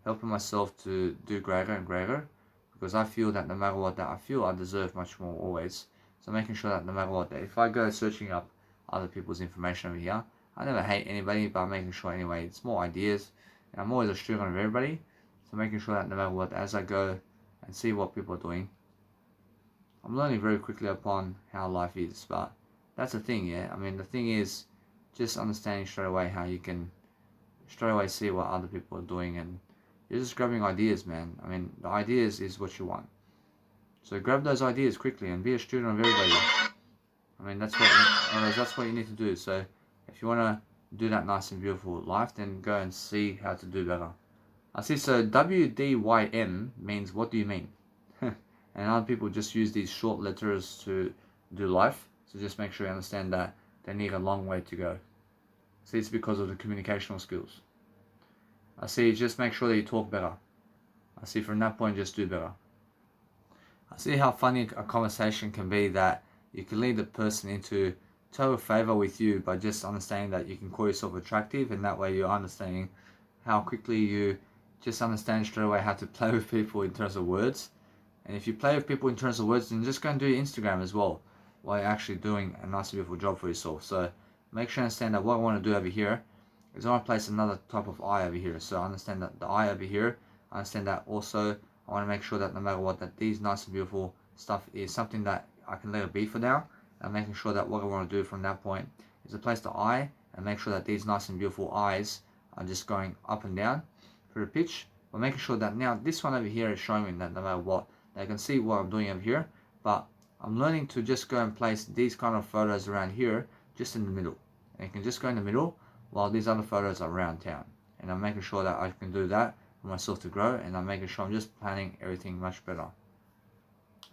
helping myself to do greater and greater, because I feel that no matter what, that I feel I deserve much more always. So making sure that no matter what, that if I go searching up other people's information over here, I never hate anybody, but I'm making sure anyway it's more ideas, and I'm always a student of everybody. So making sure that no matter what, as I go and see what people are doing, I'm learning very quickly upon how life is. But that's the thing, yeah. I mean, the thing is just understanding straight away how you can straight away see what other people are doing, and you're just grabbing ideas, man. I mean, the ideas is what you want. So grab those ideas quickly and be a student of everybody. I mean, that's what you need to do. So if you want to do that nice and beautiful life, then go and see how to do better. I see. So WDYM means what do you mean? And other people just use these short letters to do life. So just make sure you understand that they need a long way to go. See, it's because of the communicational skills. I see. Just make sure that you talk better. I see. From that point, just do better. I see how funny a conversation can be, that you can lead the person into total favor with you by just understanding that you can call yourself attractive, and that way you're understanding how quickly you just understand straight away how to play with people in terms of words. And if you play with people in terms of words, then just go and do your Instagram as well, while you're actually doing a nice beautiful job for yourself. So make sure you understand that what I want to do over here is I want to place another type of eye over here. So I understand that the eye over here, I understand that also I want to make sure that no matter what, that these nice and beautiful stuff is something that I can let it be for now. And making sure that what I want to do from that point is to place the eye and make sure that these nice and beautiful eyes are just going up and down through the pitch. But making sure that now this one over here is showing me that no matter what, they can see what I'm doing over here. But I'm learning to just go and place these kind of photos around here, just in the middle. And you can just go in the middle while these other photos are around town. And I'm making sure that I can do that for myself to grow, and I'm making sure I'm just planning everything much better.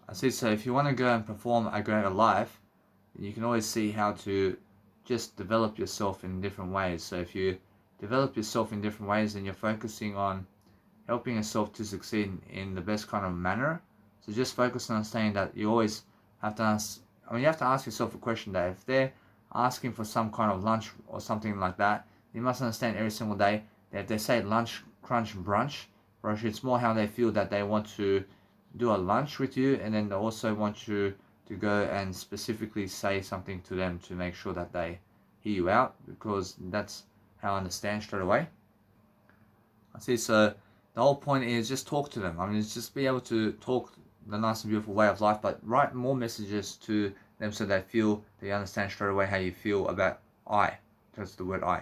I see. So if you want to go and perform a greater life, you can always see how to just develop yourself in different ways. So if you develop yourself in different ways, then you're focusing on helping yourself to succeed in the best kind of manner. So just focus on saying that you always have to ask, I mean, you have to ask yourself a question that if they're asking for some kind of lunch or something like that, you must understand every single day that if they say lunch, crunch, brunch, it's more how they feel that they want to do a lunch with you, and then they also want you to go and specifically say something to them to make sure that they hear you out, because that's how I understand straight away. I see. So the whole point is just talk to them. I mean, it's just be able to talk the nice and beautiful way of life, but write more messages to them so they feel they understand straight away how you feel about I. That's the word I.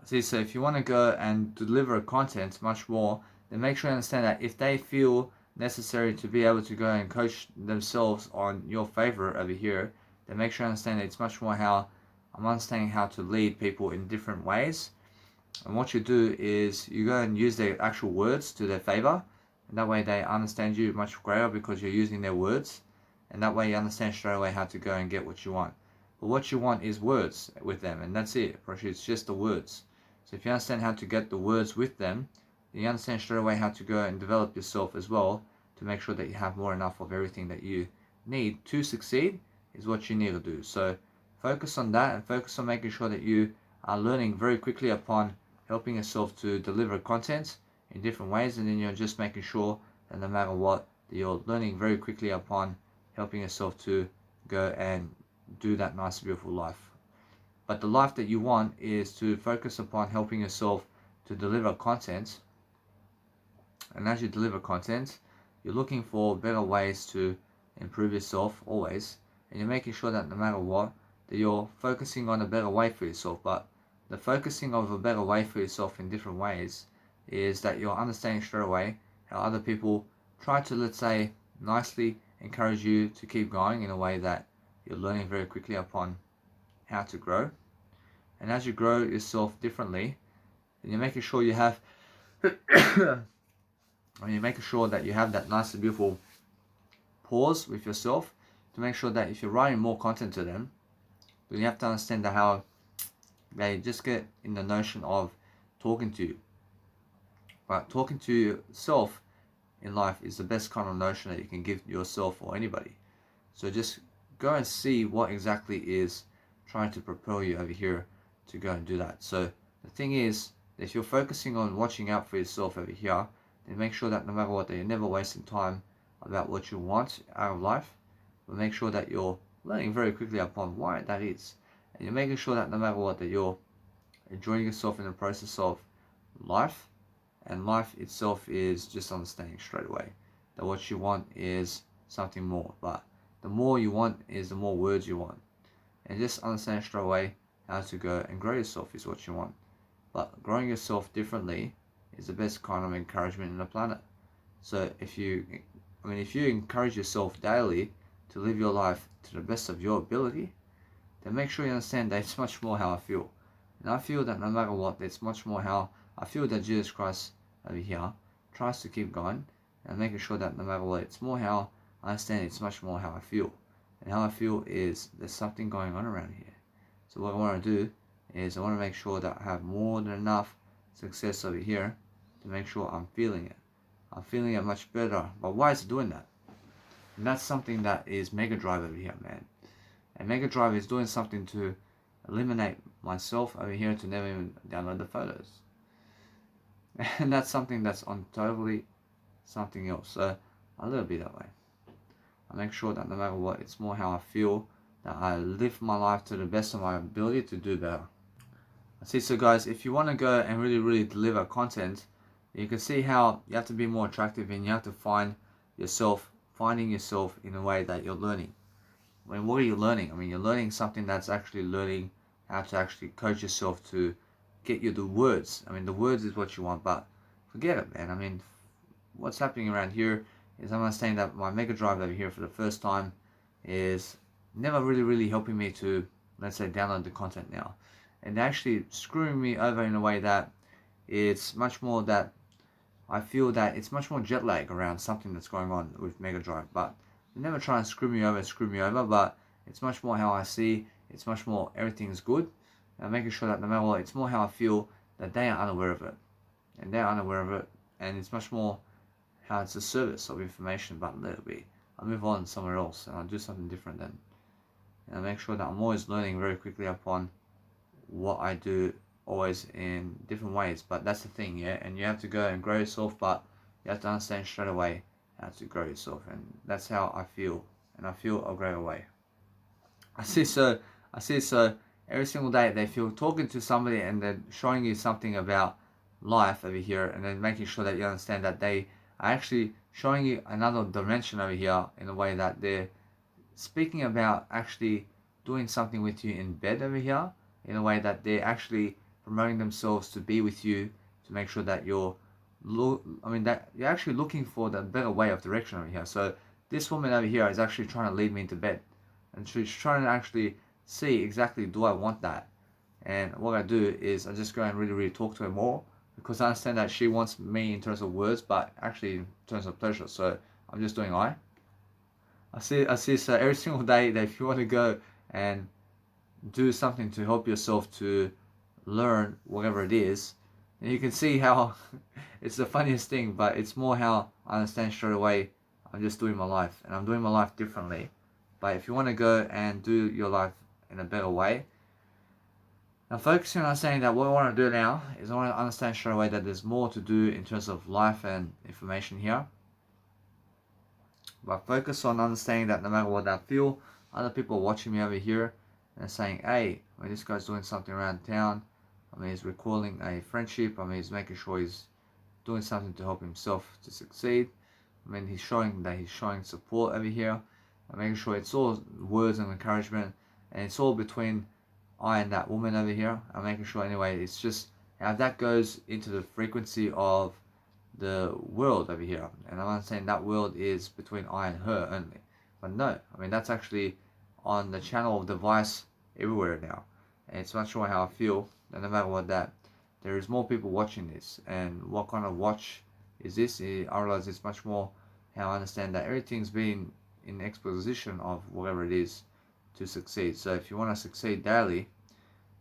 See, so if you want to go and deliver content much more, then make sure you understand that if they feel necessary to be able to go and coach themselves on your favor over here, then make sure you understand that it's much more how I'm understanding how to lead people in different ways. And what you do is you go and use their actual words to their favor, and that way they understand you much greater because you're using their words, and that way you understand straight away how to go and get what you want. But what you want is words with them, and that's it. It's just the words. So if you understand how to get the words with them, then you understand straight away how to go and develop yourself as well to make sure that you have more enough of everything that you need to succeed is what you need to do. So focus on that and focus on making sure that you are learning very quickly upon helping yourself to deliver content in different ways, and then you're just making sure that no matter what, that you're learning very quickly upon helping yourself to go and do that nice beautiful life. But the life that you want is to focus upon helping yourself to deliver content, and as you deliver content, you're looking for better ways to improve yourself always, and you're making sure that no matter what, that you're focusing on a better way for yourself. But the focusing of a better way for yourself in different ways is that you're understanding straight away how other people try to, let's say, nicely encourage you to keep going in a way that you're learning very quickly upon how to grow. And as you grow yourself differently, then you're making sure you have you're making sure that you have that nice and beautiful pause with yourself to make sure that if you're writing more content to them, then you have to understand that how they just get in the notion of talking to you. But talking to yourself in life is the best kind of notion that you can give yourself or anybody. So just go and see what exactly is trying to propel you over here to go and do that. So The thing is, that if you're focusing on watching out for yourself over here, then make sure that no matter what, that you're never wasting time about what you want out of life, but make sure that you're learning very quickly upon why that is. And you're making sure that no matter what, that you're enjoying yourself in the process of life, and life itself is just understanding straight away that what you want is something more. But the more you want is the more words you want. And just understand straight away how to go and grow yourself is what you want. But growing yourself differently is the best kind of encouragement in the planet. So if you encourage yourself daily to live your life to the best of your ability, then make sure you understand that it's much more how I feel. And I feel that no matter what, it's much more how I feel that Jesus Christ over here tries to keep going and making sure that no matter what, it's more how I understand, it's much more how I feel. And how I feel is there's something going on around here. So what I want to do is I want to make sure that I have more than enough success over here to make sure I'm feeling it. I'm feeling it much better. But why is it doing that? And that's something that is Mega Drive over here, man. And Mega Drive is doing something to eliminate myself over here to never even download the photos. And that's something that's on totally something else. So I let it be that way. I make sure that no matter what, it's more how I feel, that I live my life to the best of my ability to do better. I see. So guys, if you want to go and really deliver content, you can see how you have to be more attractive and you have to finding yourself in a way that you're learning. I mean, what are you learning? I mean, you're learning something that's actually learning how to actually coach yourself to get you the words. I mean, the words is what you want, but forget it, man. I mean, what's happening around here is I'm understanding that my Mega Drive over here for the first time is never really helping me to, let's say, download the content now. And actually screwing me over in a way that it's much more that I feel that it's much more jet lag around something that's going on with Mega Drive. But they never try and screw me over, but it's much more how I see, it's much more everything's good. And making sure that no matter what, it's more how I feel that they are unaware of it. And they're unaware of it. And it's much more how it's a service of information, but let it be. I'll move on somewhere else and I'll do something different then. And I make sure that I'm always learning very quickly upon what I do, always in different ways. But that's the thing, yeah. And you have to go and grow yourself, but you have to understand straight away how to grow yourself. And that's how I feel. And I feel I'll grow away. I see so every single day they feel talking to somebody and they're showing you something about life over here and then making sure that you understand that they are actually showing you another dimension over here in a way that they're speaking about actually doing something with you in bed over here in a way that they're actually promoting themselves to be with you to make sure that that you're actually looking for the better way of direction over here. So this woman over here is actually trying to lead me into bed and she's trying to actually see exactly, do I want that? And what I do is I just go and really talk to her more because I understand that she wants me in terms of words, but actually in terms of pleasure. So I'm just doing I see. So every single day that if you want to go and do something to help yourself to learn whatever it is, and you can see how it's the funniest thing, but it's more how I understand straight away. I'm just doing my life, and I'm doing my life differently. But if you want to go and do your life in a better way, now focusing on saying that what I want to do now is I want to understand straight away that there's more to do in terms of life and information here. But focus on understanding that no matter what I feel, other people watching me over here and saying, hey, I mean, this guy's doing something around town. I mean, he's recalling a friendship. I mean, he's making sure he's doing something to help himself to succeed. I mean, he's showing support over here. I'm making sure it's all words of encouragement. And it's all between I and that woman over here. I'm making sure anyway, it's just how that goes into the frequency of the world over here, and I'm not saying that world is between I and her only, but no, I mean that's actually on the channel of device everywhere now, and it's much more how I feel that no matter what that there is more people watching this. And what kind of watch is this? I realize it's much more how I understand that everything's been in exposition of whatever it is to succeed. So if you want to succeed daily,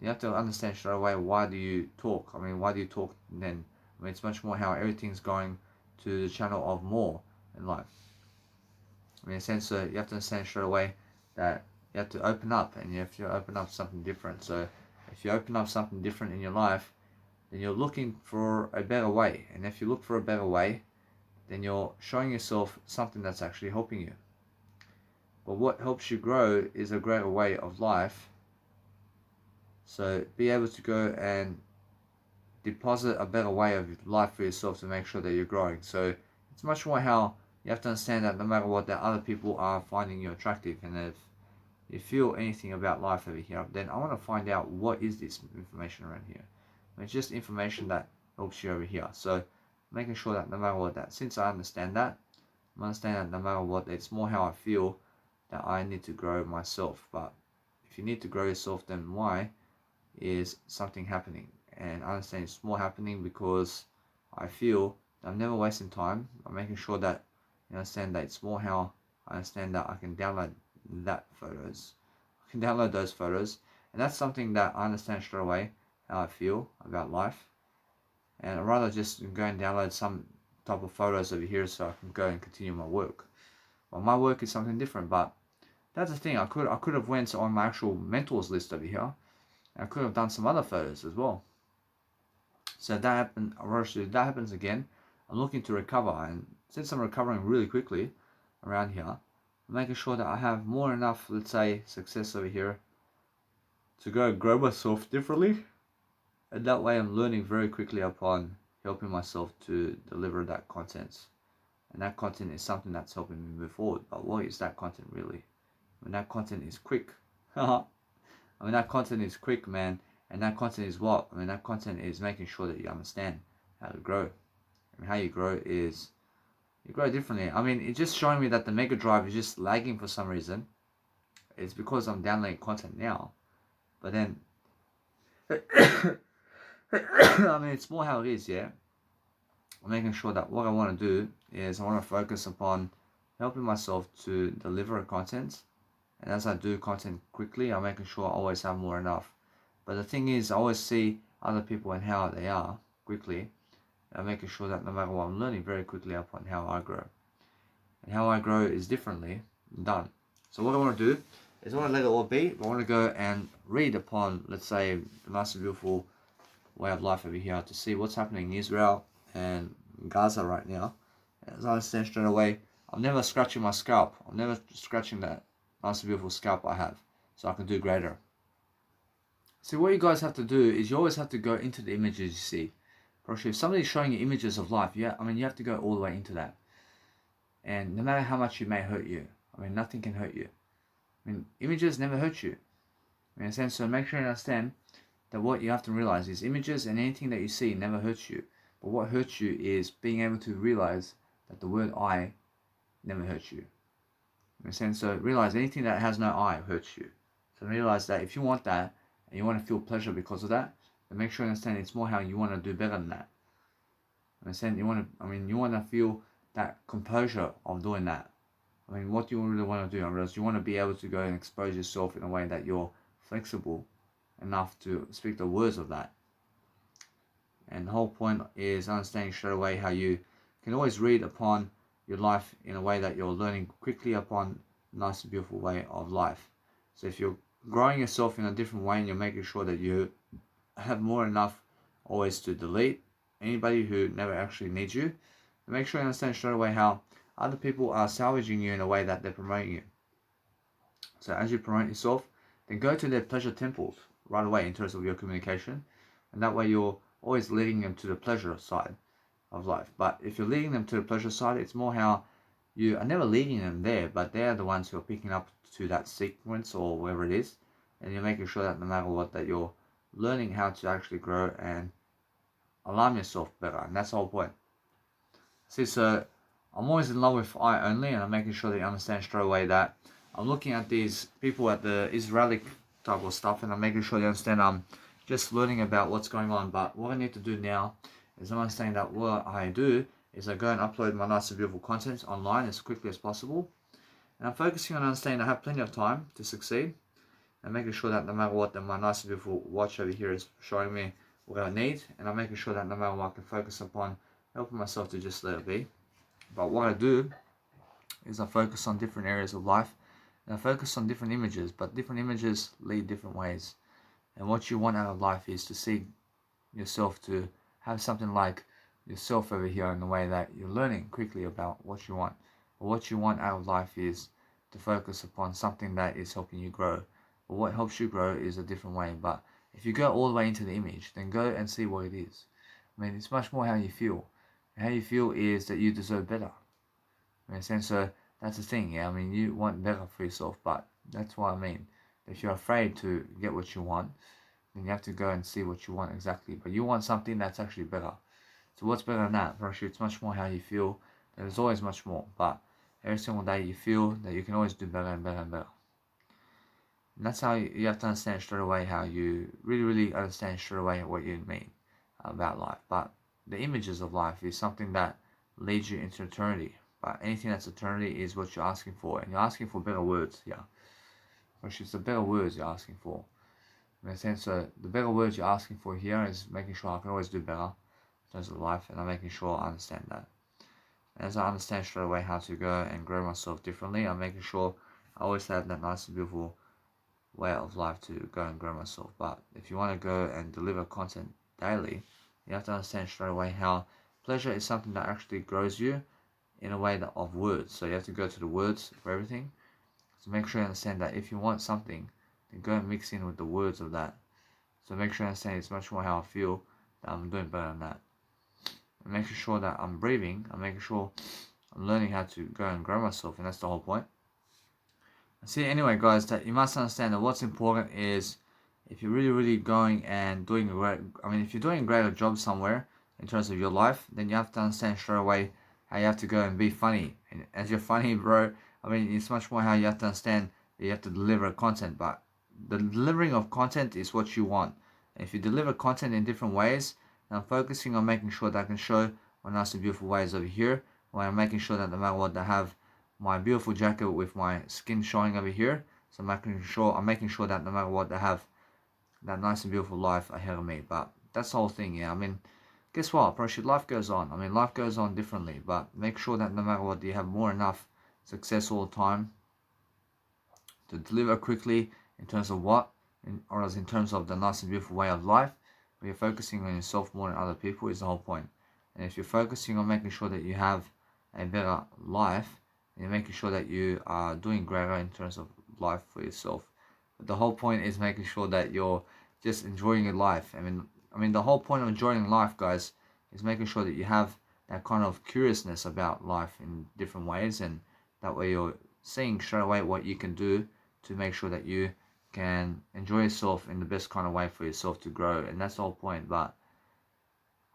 you have to understand straight away, why do you talk? I mean, why do you talk then? I mean, it's much more how everything's going to the channel of more in life. I mean, in a sense, so you have to understand straight away that you have to open up, and you have to open up something different. So if you open up something different in your life, then you're looking for a better way. And if you look for a better way, then you're showing yourself something that's actually helping you. But what helps you grow is a greater way of life. So be able to go and deposit a better way of life for yourself to make sure that you're growing. So it's much more how you have to understand that no matter what, that other people are finding you attractive. And if you feel anything about life over here, then I want to find out what is this information around here. It's just information that helps you over here. So making sure that no matter what, that since I understand that, I understand that no matter what, it's more how I feel that I need to grow myself. But if you need to grow yourself, then why is something happening? And I understand it's more happening because I feel that I'm never wasting time. I'm making sure that you understand that it's more how I understand that I can download that photos. I can download those photos, and that's something that I understand straight away how I feel about life. And I'd rather just go and download some type of photos over here so I can go and continue my work. Well, my work is something different, but that's the thing. I could have went on my actual mentors list over here. I could have done some other photos as well. So that happened. That happens again. I'm looking to recover, and since I'm recovering really quickly around here, I'm making sure that I have more enough, let's say, success over here to go grow myself differently. And that way I'm learning very quickly upon helping myself to deliver that content. And that content is something that's helping me move forward. But what is that content really? I mean, that content is quick. I mean, that content is quick, man. And that content is what? I mean, that content is making sure that you understand how to grow. And how you grow is, you grow differently. I mean, it's just showing me that the Mega Drive is just lagging for some reason. It's because I'm downloading content now. But then, I mean, it's more how it is, yeah? I'm making sure that what I want to do is I want to focus upon helping myself to deliver content. And as I do content quickly, I'm making sure I always have more enough. But the thing is, I always see other people and how they are quickly. I'm making sure that no matter what, I'm learning very quickly upon how I grow. And how I grow is differently done. So what I want to do is I want to let it all be. I want to go and read upon, let's say, the nice and beautiful way of life over here to see what's happening in Israel and Gaza right now. As I understand straight away, I'm never scratching my scalp. I'm never scratching that nice and beautiful scalp I have, so I can do greater. See, what you guys have to do is you always have to go into the images you see. If somebody's showing you images of life, you have to go all the way into that. And no matter how much it may hurt you, I mean, nothing can hurt you. I mean, images never hurt you. In a sense, so make sure you understand that what you have to realize is images and anything that you see never hurts you. But what hurts you is being able to realize that the word I never hurts you. In a sense, so realize anything that has no I hurts you. So realize that if you want that and you want to feel pleasure because of that, then make sure you understand it's more how you want to do better than that. In a sense, you want to feel that composure of doing that. I mean, what do you really want to do? I realize you want to be able to go and expose yourself in a way that you're flexible enough to speak the words of that. And the whole point is understanding straight away how you can always read upon your life in a way that you're learning quickly upon a nice and beautiful way of life. So if you're growing yourself in a different way and you're making sure that you have more enough always to delete anybody who never actually needs you, make sure you understand straight away how other people are salvaging you in a way that they're promoting you. So as you promote yourself, then go to their pleasure temples right away in terms of your communication, and that way you're always leading them to the pleasure side of life. But if you're leading them to the pleasure side, it's more how you are never leading them there, but they're the ones who are picking up to that sequence or wherever it is, and you're making sure that no matter what, that you're learning how to actually grow and align yourself better, and that's the whole point. See, so I'm always in love with I only, and I'm making sure that you understand straight away that I'm looking at these people at the Israeli type of stuff, and I'm making sure you understand I'm just learning about what's going on. But what I need to do now is I'm understanding that what I do is I go and upload my nice and beautiful content online as quickly as possible. And I'm focusing on understanding I have plenty of time to succeed, and making sure that no matter what, that my nice and beautiful watch over here is showing me what I need, and I'm making sure that no matter what, I can focus upon helping myself to just let it be. But what I do is I focus on different areas of life, and I focus on different images, but different images lead different ways. And what you want out of life is to see yourself to have something like yourself over here in the way that you're learning quickly about what you want. But what you want out of life is to focus upon something that is helping you grow. But what helps you grow is a different way. But if you go all the way into the image, then go and see what it is. I mean, it's much more how you feel. And how you feel is that you deserve better. In a sense, so that's the thing, yeah. I mean, you want better for yourself, but that's what I mean. If you're afraid to get what you want, then you have to go and see what you want exactly. But you want something that's actually better. So what's better than that? For actually, it's much more how you feel. There's always much more, but every single day you feel that you can always do better and better and better. And that's how you have to understand straight away how you really understand straight away what you mean about life. But the images of life is something that leads you into eternity. But anything that's eternity is what you're asking for, and you're asking for better words, yeah. Which is the better words you're asking for. In a sense, so the better words you're asking for here is making sure I can always do better in terms of life, and I'm making sure I understand that. And as I understand straight away how to go and grow myself differently, I'm making sure I always have that nice and beautiful way of life to go and grow myself. But if you want to go and deliver content daily, you have to understand straight away how pleasure is something that actually grows you in a way that of words. So you have to go to the words for everything. So make sure you understand that if you want something, then go and mix in with the words of that. So make sure you understand it's much more how I feel that I'm doing better than that. And making sure that I'm breathing, I'm making sure I'm learning how to go and grow myself, and that's the whole point. See, anyway, guys, that you must understand that what's important is if you're really going and doing a great, I mean, if you're doing a greater job somewhere in terms of your life, then you have to understand straight away how you have to go and be funny. And as you're funny, bro, I mean, it's much more how you have to understand that you have to deliver content. But the delivering of content is what you want. And if you deliver content in different ways, and I'm focusing on making sure that I can show my nice and beautiful ways over here, while I'm making sure that no matter what, I have my beautiful jacket with my skin showing over here. So I'm making sure that no matter what, I have that nice and beautiful life ahead of me. But that's the whole thing, yeah. I mean, guess what? Parachute, life goes on. I mean, life goes on differently, but make sure that no matter what, you have more enough success all the time to deliver quickly in terms of what, or as in terms of the nice and beautiful way of life. Where you're focusing on yourself more than other people is the whole point. And if you're focusing on making sure that you have a better life, you're making sure that you are doing greater in terms of life for yourself. But the whole point is making sure that you're just enjoying your life. I mean, the whole point of enjoying life, guys, is making sure that you have that kind of curiousness about life in different ways, and that way you're seeing straight away what you can do to make sure that you can enjoy yourself in the best kind of way for yourself to grow. And that's the whole point. But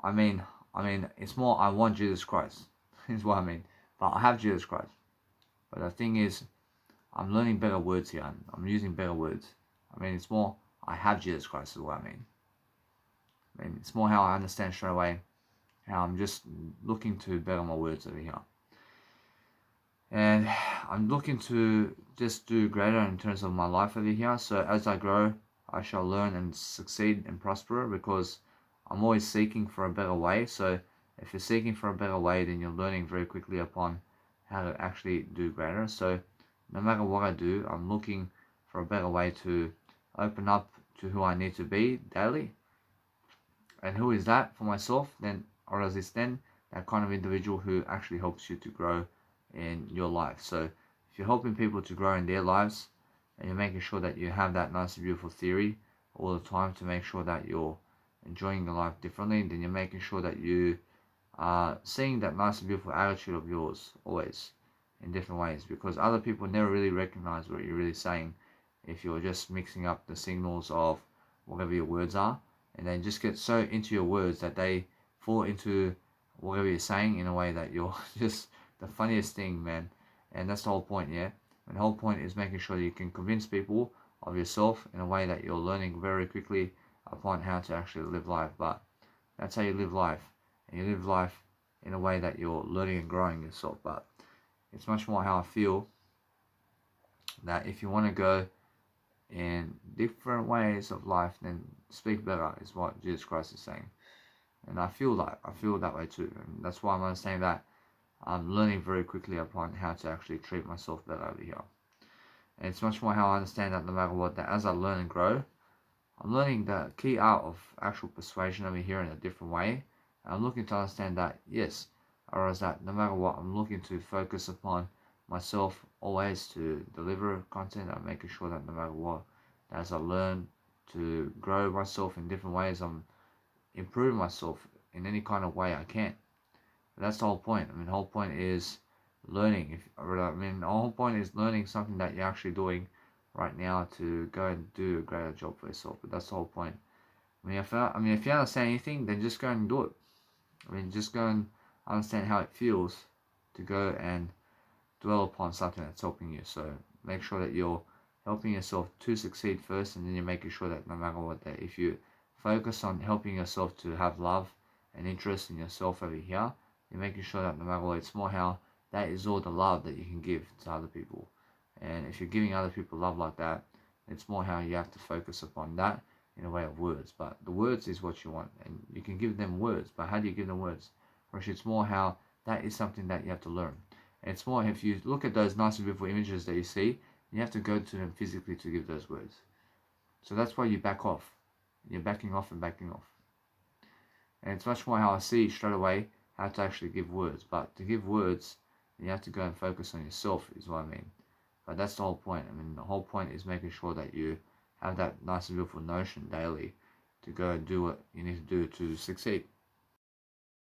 I mean, it's more I want Jesus Christ is what I mean. But I have Jesus Christ. But the thing is, I'm learning better words here. I'm using better words. I mean, it's more, I have Jesus Christ is what I mean. I mean, it's more how I understand straight away how I'm just looking to better my words over here. And I'm looking to just do greater in terms of my life over here. So as I grow, I shall learn and succeed and prosper, because I'm always seeking for a better way. So if you're seeking for a better way, then you're learning very quickly upon how to actually do greater. So no matter what I do, I'm looking for a better way to open up to who I need to be daily. And who is that for myself? Then, or is this then that kind of individual who actually helps you to grow in your life? So if you're helping people to grow in their lives, and you're making sure that you have that nice and beautiful theory all the time to make sure that you're enjoying your life differently, then you're making sure that you are seeing that nice and beautiful attitude of yours always in different ways, because other people never really recognize what you're really saying if you're just mixing up the signals of whatever your words are, and then just get so into your words that they fall into whatever you're saying in a way that you're just the funniest thing, man. And that's the whole point, yeah. And the whole point is making sure you can convince people of yourself in a way that you're learning very quickly upon how to actually live life. But that's how you live life, and you live life in a way that you're learning and growing yourself. But it's much more how I feel that if you want to go in different ways of life, then speak better is what Jesus Christ is saying. And I feel that way too. And that's why I'm understanding that I'm learning very quickly upon how to actually treat myself better over here. And it's much more how I understand that no matter what, that as I learn and grow, I'm learning the key art of actual persuasion over here in a different way. I'm looking to understand that, yes, or is that no matter what, I'm looking to focus upon myself always to deliver content. I'm making sure that no matter what, as I learn to grow myself in different ways, I'm improving myself in any kind of way I can. But that's the whole point. I mean, the whole point is learning. The whole point is learning something that you're actually doing right now to go and do a greater job for yourself. But that's the whole point. If you understand anything, then just go and do it. Just go and understand how it feels to go and dwell upon something that's helping you. So make sure that you're helping yourself to succeed first, and then you're making sure that no matter what, that if you focus on helping yourself to have love and interest in yourself over here, you're making sure that no matter what, it's more how that is all the love that you can give to other people. And if you're giving other people love like that, it's more how you have to focus upon that in a way of words. But the words is what you want, and you can give them words, but how do you give them words? Whereas it's more how that is something that you have to learn. And it's more if you look at those nice and beautiful images that you see, you have to go to them physically to give those words. So that's why you back off. You're backing off and backing off. And it's much more how I see straight away how to actually give words. But to give words, you have to go and focus on yourself, is what I mean. But that's the whole point. The whole point is making sure that you have that nice and beautiful notion daily to go and do what you need to do to succeed.